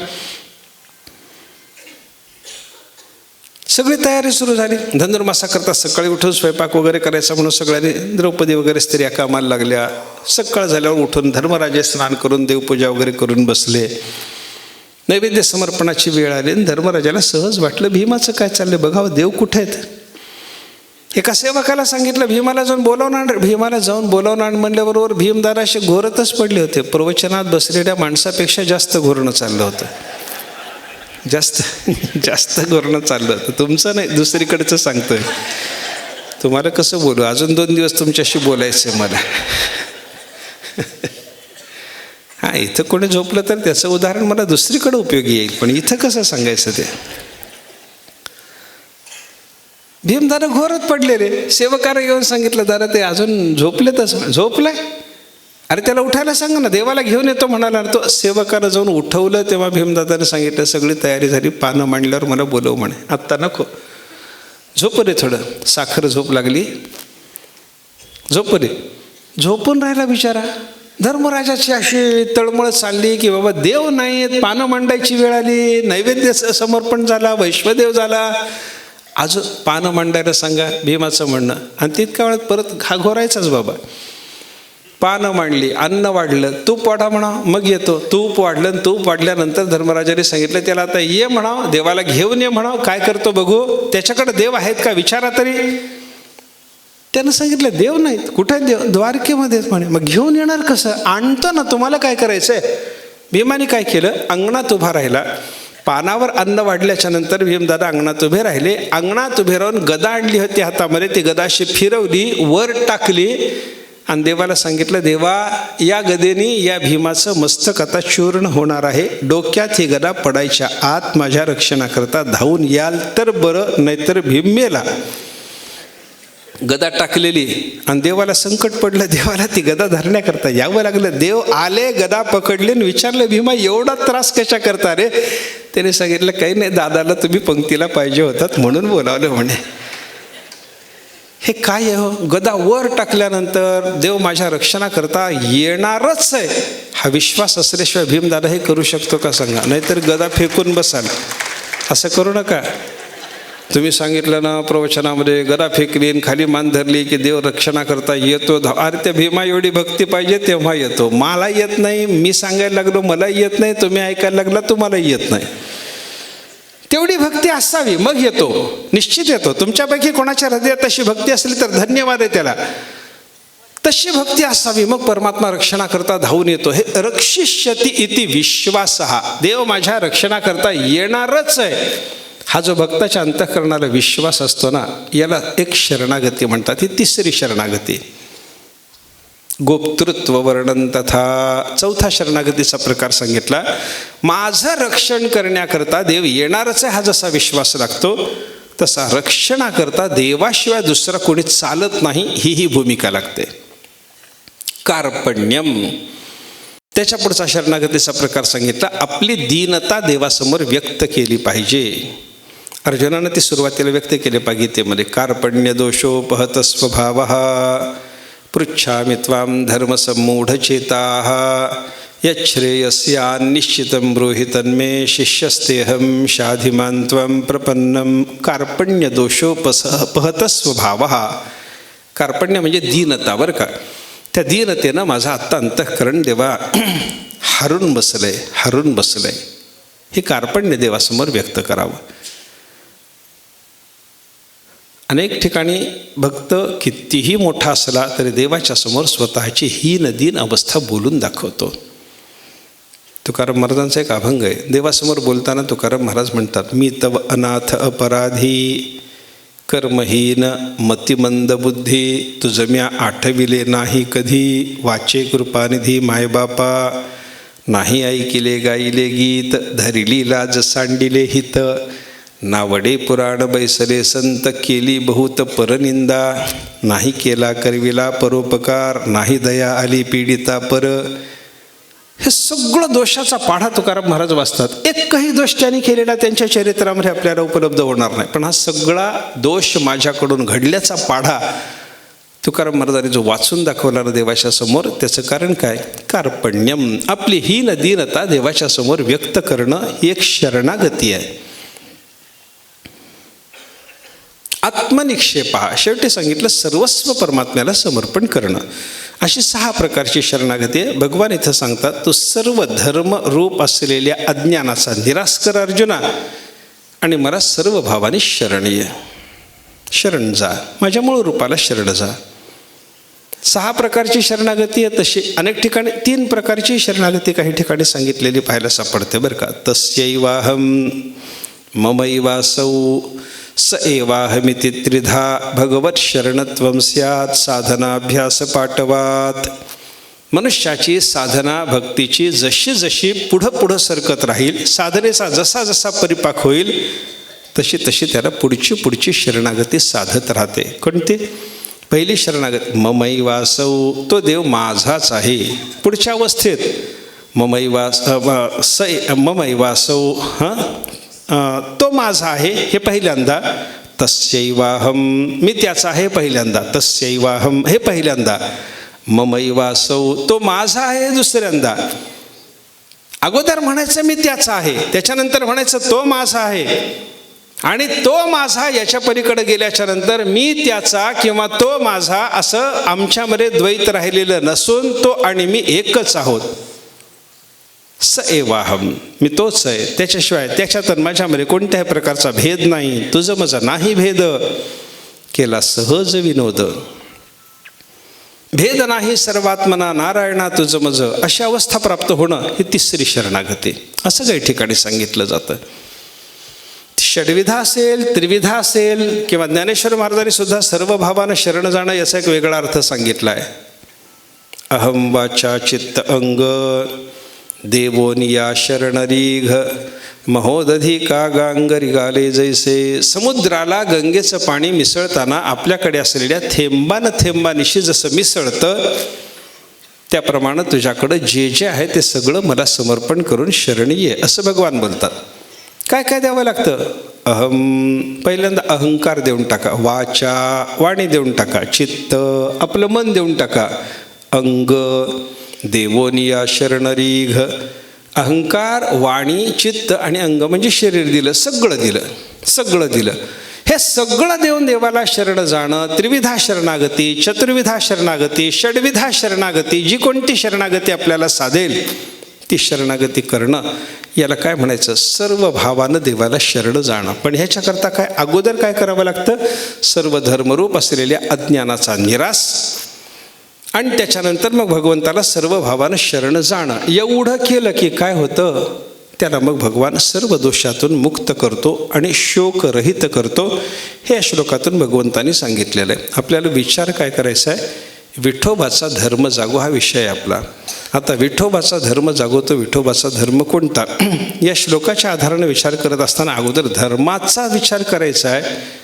A: सगळी तयारी सुरू झाली. धनुर्मासाकरता सकाळी उठून स्वयंपाक वगैरे करायचा म्हणून सगळ्यांनी, द्रौपदी वगैरे स्त्रिया कामाला लागल्या. सकाळ झाल्यावर उठून धर्मराजे स्नान करून देवपूजा वगैरे करून बसले. नैवेद्य समर्पणाची वेळ आली आणि धर्मराजाला सहज वाटलं भीमाचं काय चाललंय बघावं, देव कुठे आहेत. एका सेवकाला सांगितलं भीमाला जाऊन बोलावून आण म्हणल्याबरोबर भीमदादा असे घोरतच पडले होते. प्रवचनात बसलेल्या माणसापेक्षा जास्त घोरणं चाललं होतं, जास्त घोरणं चाललं होतं. तुमचं नाही, दुसरीकडचं सांगतोय. तुम्हाला कसं बोलू, अजून 2 दिवस तुमच्याशी बोलायचं आहे मला. हां, इथं कोणी झोपलं तर त्याचं उदाहरण मला दुसरीकडे उपयोगी येईल, पण इथं कसं सांगायचं ते. भीमदादा घोरत पडलेले. सेवकाला येऊन सांगितलं दादा ते अजून झोपलंय. अरे त्याला उठायला सांग ना, देवाला घेऊन येतो म्हणाला. तो सेवकानं जाऊन उठवलं. तेव्हा भीमदादाने सांगितलं सगळी तयारी झाली, पानं मांडल्यावर मला बोलव म्हणे. आत्ता नको, झोप रे थोडं. साखर झोप लागली, झोप रे. झोपून राहिला बिचारा. धर्मराजाची अशी तळमळ चालली की बाबा देव नाहीत, पानं मांडायची वेळ आली, नैवेद्य समर्पण झाला, वैश्वदेव झाला, अजून पानं मांडायला सांगा भीमाचं म्हणणं. आणि तितक्या वेळात परत हा घोरायचाच बाबा. पानं मांडली, अन्न वाढलं, तूप वाढा म्हणा, मग येतो. तूप वाढलं, तूप वाढल्यानंतर धर्मराजाने सांगितलं त्याला आता ये म्हणावं, देवाला घेऊन ये म्हणावं, काय करतो बघू, त्याच्याकडे देव आहेत का विचारा तरी. त्यानं सांगितलं देव नाहीत. कुठे देव? द्वारकेमध्ये म्हणे. मग घेऊन येणार कसं? आणतो ना, तुम्हाला काय करायचंय. भीमाने काय केलं, अंगणात उभा राहिला. पानावर अन्न वाढल्याच्या नंतर भीमदादा अंगणात उभे राहिले. अंगणात उभे राहून गदा आणली होती हातामध्ये, ती गदा अशी फिरवली, वर टाकली आणि देवाला सांगितलं देवा या गदेनी या भीमाचं मस्तक आता चूर्ण होणार आहे, डोक्यात ही गदा पडायच्या आत माझ्या रक्षणाकरता धावून याल तर बरं, नाहीतर भीम मेला. गदा टाकलेली आणि देवाला संकट पडलं. देवाला ती गदा धरण्याकरता यावं लागलं. देव आले, गदा पकडले आणि विचारलं भीमा एवढा त्रास कशा करता रे. त्याने सांगितलं काही नाही, दादाला तुम्ही पंक्तीला पाहिजे होतात म्हणून बोलावलं म्हणे. हे काय आहे हो, गदा वर टाकल्यानंतर देव माझ्या रक्षणाकरता येणारच आहे हा विश्वास असल्याशिवाय भीमदादा हे करू शकतो का सांगा. नाहीतर गदा फेकून बसाल. असं करू नका. तुम्ही सांगितलं ना प्रवचनामध्ये, गदा फेकली आणि खाली मान धरली की देव रक्षणा करता येतो. अरे त्या भीमा एवढी भक्ती पाहिजे तेव्हा येतो. मला येत नाही, मी सांगायला लागलो मला येत नाही, तुम्ही ऐकायला लागला तुम्हाला येत नाही. तेवढी भक्ती असावी मग येतो, निश्चित येतो. तुमच्यापैकी कोणाच्या हृदयात तशी भक्ती असली तर धन्यवाद आहे त्याला. तशी भक्ती असावी मग परमात्मा रक्षणाकरता धावून येतो. हे रक्षिष्यति इति विश्वासः, देव माझ्या रक्षणाकरता येणारच आहे, हा जो भक्ताच्या अंतःकरणाला विश्वास असतो ना, याला एक शरणागती म्हणतात. ही तिसरी शरणागती. गोप्तृत्व वर्णन तथा, चौथा शरणागतीचा प्रकार सांगितला. माझं रक्षण करण्याकरता देव येणारच आहे हा जसा विश्वास लागतो, तसा रक्षणाकरता देवाशिवाय दुसरा कोणी चालत नाही ही भूमिका लागते. कार्पण्यम, त्याच्या पुढचा शरणागतीचा प्रकार सांगितला. आपली दीनता देवासमोर व्यक्त केली पाहिजे. अर्जुनानं ती सुरुवातीला व्यक्त केली पाहिजे गीतेमध्ये. कार्पण्य दोषोपहत स्वभावः पृच्छामि त्वां धर्मसम्मूढचेताः यच्छ्रेयस्यान्निश्चितं ब्रूहि तन्मे शिष्यस्तेऽहं शाधिमान् त्वं प्रपन्नं. कार्पण्य दोषोपहत स्वभावः. कार्पण्य म्हणजे दीनता बरं का. त्या दीनतेनं माझं आत्ता अंतःकरण देवा हरून बसलंय. हे कार्पण्य देवासमोर व्यक्त करावं. अनेक ठिकाणी भक्त कितीही मोठा असला तरी देवाच्या समोर स्वतःची हीन दीन अवस्था बोलून दाखवतो. तुकाराम महाराजांचा एक अभंग आहे. देवासमोर बोलताना तुकाराम महाराज म्हणतात, मी तव अनाथ अपराधी कर्महीन मतिमंद बुद्धी, तुझ म्या आठविले नाही कधी, वाचे कृपानिधी मायबापा, नाही ऐकिले गाईले गीत, धरिली लाज सांडिले हित, नावडे पुराण बैसले संत, केली बहुत परनिंदा, नाही केला करविला परोपकार, नाही दया आली पीडिता पर. हे सगळं दोषाचा पाढा तुकाराम महाराज वाचतात. एकही दोष त्यांनी केलेला त्यांच्या चरित्रामध्ये आपल्याला उपलब्ध होणार नाही, पण हा सगळा दोष माझ्याकडून घडल्याचा पाढा तुकाराम महाराजांनी जो वाचून दाखवला ना देवाच्या समोर, त्याचं कारण काय? कार्पण्यम, आपली हीन दीनता देवाच्या समोर व्यक्त करणं ही एक शरणागती आहे. आत्मनिक्षेपा, शेवटी सांगितलं सर्वस्व परमात्म्याला समर्पण करणं. अशी 6 प्रकारची शरणागती आहे. भगवान इथं सांगतात, तू सर्व धर्म रूप असलेल्या अज्ञानाचा निराश कर अर्जुना, आणि मला सर्व भावाने शरण ये. शरण जा, माझ्या मूळ रूपाला शरण जा. 6 प्रकारची शरणागती आहे. तशी अनेक ठिकाणी 3 प्रकारची शरणागती काही ठिकाणी सांगितलेली पाहायला सापडते बरं का. तस्यैवाहम ममैवासौ स एवाहमिति त्रिधा भगवत शरणत्वं स्यात् साधनाभ्यास पाटवात. मनुष्याची साधना भक्तीची जशी जशी पुढं सरकत राहील, साधनेचा जसा जसा परिपाक होईल तशी तशी त्याला पुढची शरणागती साधत राहते. कोणती? पहिली शरणागती ममैवासौ, तो देव माझाच आहे. पुढच्या अवस्थेत ममैवासौ तो माझा आहे हे पहिल्यांदा. तस्यैवाहम, मी त्याचा आहे पहिल्यांदा. तस्यैवाहम हे पहिल्यांदा. ममैवासौ, तो माझा आहे दुसऱ्यांदा. अगोदर म्हणायचं मी त्याचा आहे, त्याच्यानंतर म्हणायचं तो माझा आहे, आणि तो माझा याच्या पलीकडे गेल्याच्या नंतर मी त्याचा किंवा तो माझा असं आमच्यामध्ये द्वैत राहिलेलं नसून तो आणि मी एकच आहोत. स एवाहम, मी तोच आहे, त्याच्याशिवाय त्याच्यात माझ्यामध्ये कोणत्याही प्रकारचा भेद नाही. तुझं माझं नाही भेद, केला सहज विनोद. भेद नाही सर्वात्मना नारायणा तुझं माझं, अशी अवस्था प्राप्त होणं ही तिसरी शरणागती असं काही ठिकाणी सांगितलं जातं. षड्विधा असेल, त्रिविधा असेल, किंवा ज्ञानेश्वर महाराजांनी सुद्धा सर्व भावानं शरण जाणं याचा एक वेगळा अर्थ सांगितला आहे. अहम वाचा चित्त अंग देवोनिया शरणरीघ महोदधी का गांगरी गाले जैसे. समुद्राला गंगेचं पाणी मिसळताना आपल्याकडे असलेल्या थेंबानिशी जसं मिसळतं, त्याप्रमाणे तुझ्याकडं जे जे आहे ते सगळं मला समर्पण करून शरणी ये, असं भगवान बोलतात. काय काय द्यावं लागतं? अहम, पहिल्यांदा अहंकार देऊन टाका. वाचा, वाणी देऊन टाका. चित्त, आपलं मन देऊन टाका. अंग, देवोनिया शरणरीघ. अहंकार, वाणी, चित्त आणि अंग म्हणजे शरीर दिलं, सगळं दिलं. हे सगळं देऊन देवाला शरण जाणं, त्रिविधा शरणागती, चतुर्विधा शरणागती, षड्विधा शरणागती, जी कोणती शरणागती आपल्याला साधेल ती शरणागती करणं, याला काय म्हणायचं? सर्व भावानं देवाला शरण जाणं. पण ह्याच्याकरता काय अगोदर काय करावं लागतं? सर्व धर्मरूप असलेल्या अज्ञानाचा निरास आणि त्याच्यानंतर मग भगवंताला सर्व भावानं शरण जाणं. एवढं केलं की काय होतं? त्याला मग भगवान सर्व दोषातून मुक्त करतो आणि शोकरहित करतो. हे या श्लोकातून भगवंतांनी सांगितलेलं आहे. आपल्याला विचार काय करायचा आहे? विठोबाचा धर्म जागो हा विषय आहे आपला. आता विठोबाचा धर्म जागवतो, विठोबाचा धर्म कोणता? या श्लोकाच्या आधाराने विचार करत असताना अगोदर धर्माचा विचार करायचा आहे.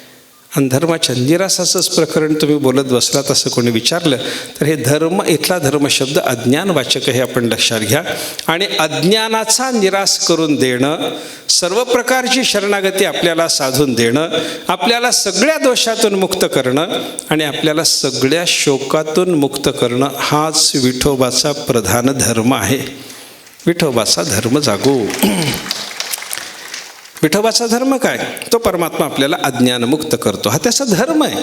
A: आणि धर्माच्या निरासाचंच प्रकरण तुम्ही बोलत बसलात असं कोणी विचारलं तर हे धर्म, इथला धर्मशब्द अज्ञानवाचक हे आपण लक्षात घ्या. आणि अज्ञानाचा निरास करून देणं, सर्व प्रकारची शरणागती आपल्याला साधून देणं, आपल्याला सगळ्या दोषातून मुक्त करणं आणि आपल्याला सगळ्या शोकातून मुक्त करणं, हाच विठोबाचा प्रधान धर्म आहे. विठोबाचा धर्म जागो. विठोबाचा धर्म काय? तो परमात्मा आपल्याला अज्ञानमुक्त करतो, हा त्याचा धर्म आहे.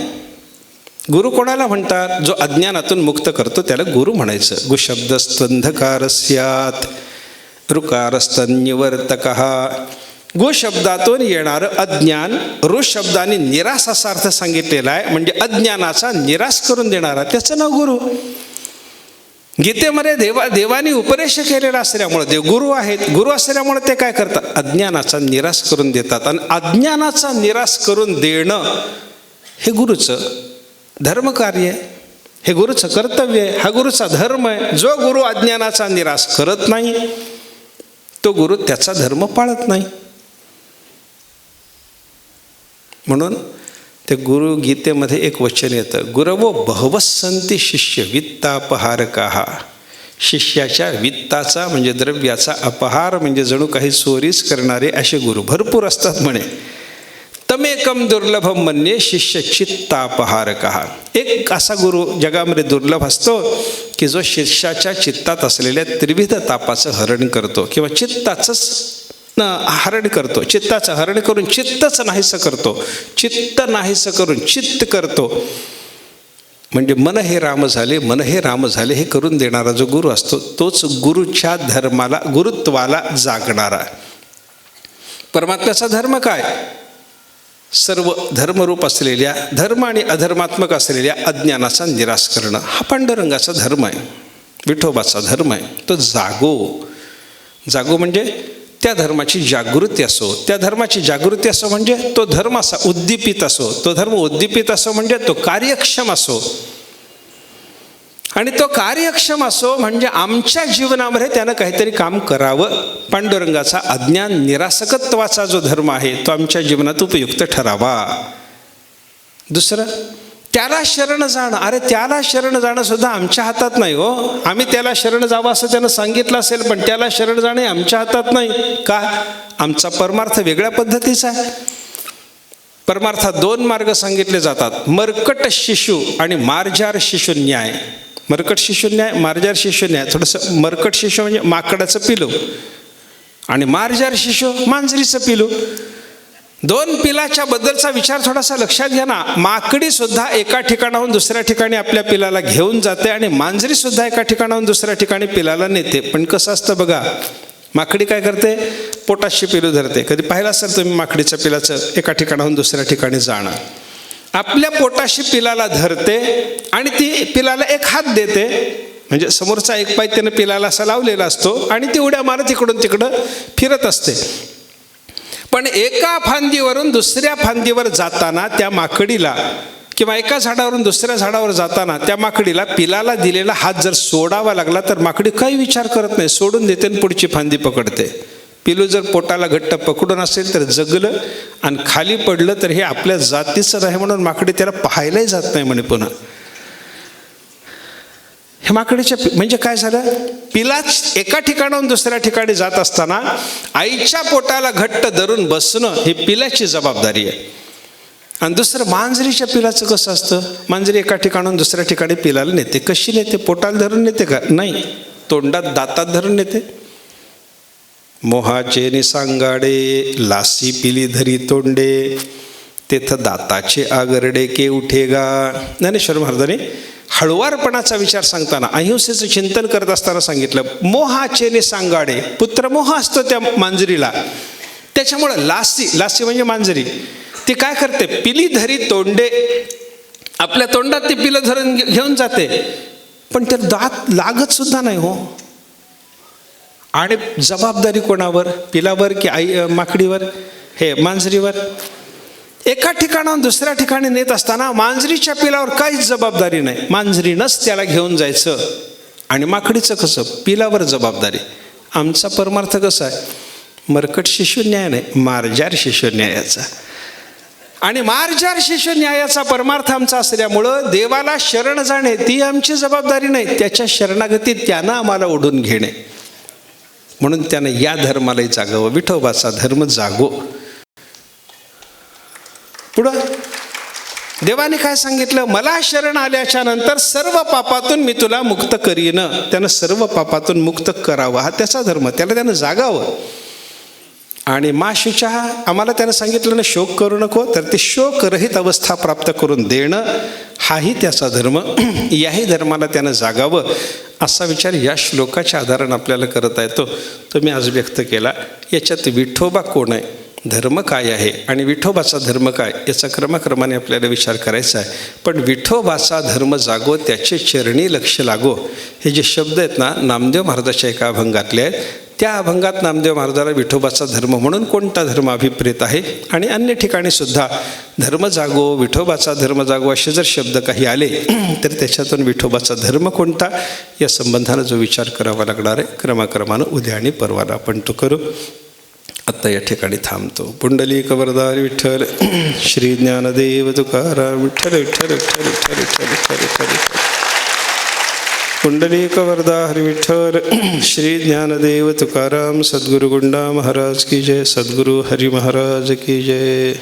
A: गुरु कोणाला म्हणतात? जो अज्ञानातून मुक्त करतो त्याला गुरु म्हणायचं. गुशब्दस्तंधकारस्यात ऋकारस्तन्यवर्तकः. गु शब्दातून येणारं अज्ञान ऋ शब्दाने निरास असा अर्थ सांगितलेला आहे, म्हणजे अज्ञानाचा निरास करून देणारा, त्याचं नाव गुरु. गीतेमध्ये देवानी उपदेश केलेला असल्यामुळे देव गुरु आहेत. गुरु असल्यामुळे ते काय करतात? अज्ञानाचा निरास करून देतात. आणि अज्ञानाचा निरास करून देणं हे गुरुचं धर्मकार्य आहे, हे गुरुचं कर्तव्य आहे, हा गुरुचा धर्म आहे. जो गुरु अज्ञानाचा निरास करत नाही तो गुरु त्याचा धर्म पाळत नाही. म्हणून ते गुरु गीतेमध्ये एक वचन येतं, गुरवो बहवस्संती शिष्य वित्तापहारकाः. शिष्याच्या वित्ताचा म्हणजे द्रव्याचा अपहार म्हणजे जणू काही चोरीच करणारे असे गुरु भरपूर असतात म्हणे. तमेकम दुर्लभम मन्ये शिष्य चित्तापहारकाः. एक असा गुरु जगामध्ये दुर्लभ असतो की जो शिष्याच्या चित्तात असलेल्या त्रिविध तापाचं हरण करतो किंवा चित्ताचंच हरण करतो. चित्ताचं हरण करून चित्तच नाहीसं करतो, चित्त नाहीसं करून चित्त करतो. म्हणजे मन हे राम झाले, मन हे राम झाले हे करून देणारा जो गुरु असतो तोच गुरुच्या धर्माला, गुरुत्वाला जागणारा. परमात्म्याचा धर्म काय? सर्व धर्मरूप असलेल्या, धर्म आणि अधर्मात्मक असलेल्या अज्ञानाचा निरास करणं, हा पांडुरंगाचा धर्म आहे, विठोबाचा धर्म आहे. तो जागो. जागो म्हणजे त्या धर्माची जागृती असो, त्या धर्माची जागृती असो म्हणजे तो धर्म असा उद्दीपित असो, तो धर्म उद्दीपित असो म्हणजे तो कार्यक्षम असो. आणि तो कार्यक्षम असो म्हणजे आमच्या जीवनामध्ये त्यानं काहीतरी काम करावं. पांडुरंगाचा अज्ञान निरासकत्वाचा जो धर्म आहे तो आमच्या जीवनात उपयुक्त ठरावा. दुसरं, त्याला शरण जाणं. अरे त्याला शरण जाणं सुद्धा आमच्या हातात नाही हो. आम्ही त्याला शरण जावं असं त्यानं सांगितलं असेल, पण त्याला शरण जाणे आमच्या हातात नाही. का? आमचा परमार्थ वेगळ्या पद्धतीचा आहे. परमार्थात दोन मार्ग सांगितले जातात, मर्कट शिशु आणि मार्जार शिशु न्याय. मर्कट शिशु न्याय, मार्जार शिशु न्याय. थोडंसं मर्कट शिशु म्हणजे माकडाचं पिलू आणि मार्जार शिशु मांजरीचं पिलू. दोन पिलाच्या बद्दलचा विचार थोडासा लक्षात घ्या ना. माकडी सुद्धा एका ठिकाणाहून दुसऱ्या ठिकाणी आपल्या पिलाला घेऊन जाते आणि मांजरी सुद्धा एका ठिकाणाहून दुसऱ्या ठिकाणी पिलाला नेते. पण कसं असतं बघा, माकडी काय करते? पोटाशी पिलू धरते. कधी पाहिलं असेल तुम्ही माकडीच्या पिलाचं एका ठिकाणाहून दुसऱ्या ठिकाणी जाणं? आपल्या पोटाशी पिलाला धरते आणि ती पिलाला एक हात देते, म्हणजे समोरचा एक पाय त्यानं पिलाला असा लावलेला असतो आणि ती उड्या मारत इकडून तिकडं फिरत असते. पण एका फांदीवरून दुसऱ्या फांदीवर जाताना त्या माकडीला, किंवा एका झाडावरून दुसऱ्या झाडावर जाताना त्या माकडीला पिलाला दिलेला हात जर सोडावा लागला तर माकडी काही विचार करत नाही, सोडून देते आणि पुढची फांदी पकडते. पिलू जर पोटाला घट्ट पकडून असेल तर जगलं आणि खाली पडलं तर हे आपल्या जातीचं आहे म्हणून माकडी त्याला पाहायलाही जात नाही म्हणे. पुन्हा हे माकडीच्या म्हणजे काय झालं? पिलाच एका ठिकाणाहून दुसऱ्या ठिकाणी जात असताना आईच्या पोटाला घट्ट धरून बसणं ही पिलाची जबाबदारी आहे. आणि दुसरं मांजरीच्या पिलाचं कसं असतं? मांजरी एका ठिकाणाहून दुसऱ्या ठिकाणी पिलाला नेते. कशी नेते? पोटाला धरून नेते का? नाही, तोंडात दातात धरून नेते. मोहाचे निसांगाडे लासी पिली धरी तोंडे, तेथं दाताचे आगरडे के उठेगा. ज्ञानेश्वर महाराजांनी हळुवारपणाचा विचार सांगताना अहिंसेचं चिंतन करत असताना सांगितलं, मोहाचे सांगाडे, पुत्रमोह असतो त्या मांजरीला. त्याच्यामुळं लासी म्हणजे मांजरी, ती काय करते, पिली धरी तोंडे, आपल्या तोंडात ती पिलं धरून घेऊन जाते, पण ते दात लागत सुद्धा नाही हो. आणि जबाबदारी कोणावर, पिलावर की माकडीवर, हे मांजरीवर. एका ठिकाणाहून दुसऱ्या ठिकाणी नेत असताना मांजरीच्या पिलावर काहीच जबाबदारी नाही, मांजरीनंच त्याला घेऊन जायचं. आणि माकडीचं कसं, पिलावर जबाबदारी. आमचा परमार्थ कसा आहे, मरकट शिशुन्याय नाही, मार्जार शिशुन्यायाचा. आणि मार्जार शिशुन्यायाचा परमार्थ आमचा असल्यामुळं देवाला शरण जाणे ती आमची जबाबदारी नाही, त्याच्या शरणागतीत त्यानं आम्हाला ओढून घेणे. म्हणून त्यानं या धर्मालाही जागावं, विठोबाचा धर्म जागो. पुढं देवाने काय सांगितलं, मला शरण आल्याच्या नंतर सर्व पापातून मी तुला मुक्त करीन. त्यानं सर्व पापातून मुक्त करावं, हा त्याचा धर्म, त्याला त्यानं जागावं. आणि मा शुचा, आम्हाला त्यानं सांगितलं ना शोक करू नको, तर ते शोकरहित अवस्था प्राप्त करून देणं हाही त्याचा धर्म. याही धर्माला त्यानं जागावं असा विचार या श्लोकाच्या आधारानं आपल्याला करता येतो, तो मी आज व्यक्त केला. याच्यात विठोबा कोण आहे, धर्म काय आहे आणि विठोबाचा धर्म काय, याचा क्रमाक्रमाने आपल्याला विचार करायचा आहे. पण विठोबाचा धर्म जागो, त्याचे चरणी लक्ष लागो, हे जे शब्द आहेत ना, नामदेव महाराजाच्या एका अभंगातले आहेत. त्या अभंगात नामदेव महाराजाला विठोबाचा धर्म म्हणून कोणता धर्म अभिप्रेत आहे, आणि अन्य ठिकाणी सुद्धा धर्म जागो, विठोबाचा धर्म जागो असे जर शब्द काही आले तर त्याच्यातून विठोबाचा धर्म कोणता या संबंधानं जो विचार करावा लागणार आहे, क्रमाक्रमानं उद्या आणि परवाला आपण तो करू. आत्ता या ठिकाणी थांबतो. पुंडलिक वरदारी विठ्ठल, श्री ज्ञानदेव तुकाराम विठ्ठल विठ्ठल विठ्ठल विठ्ठल विठ्ठल विठ्ठल विठ्ठल. पुंडलिक वरदा हरी विठ्ठल, श्री ज्ञानदेव तुकाराम. सद्गुरु गुंडा महाराज की जय, सद्गुरु हरी महाराज की जय.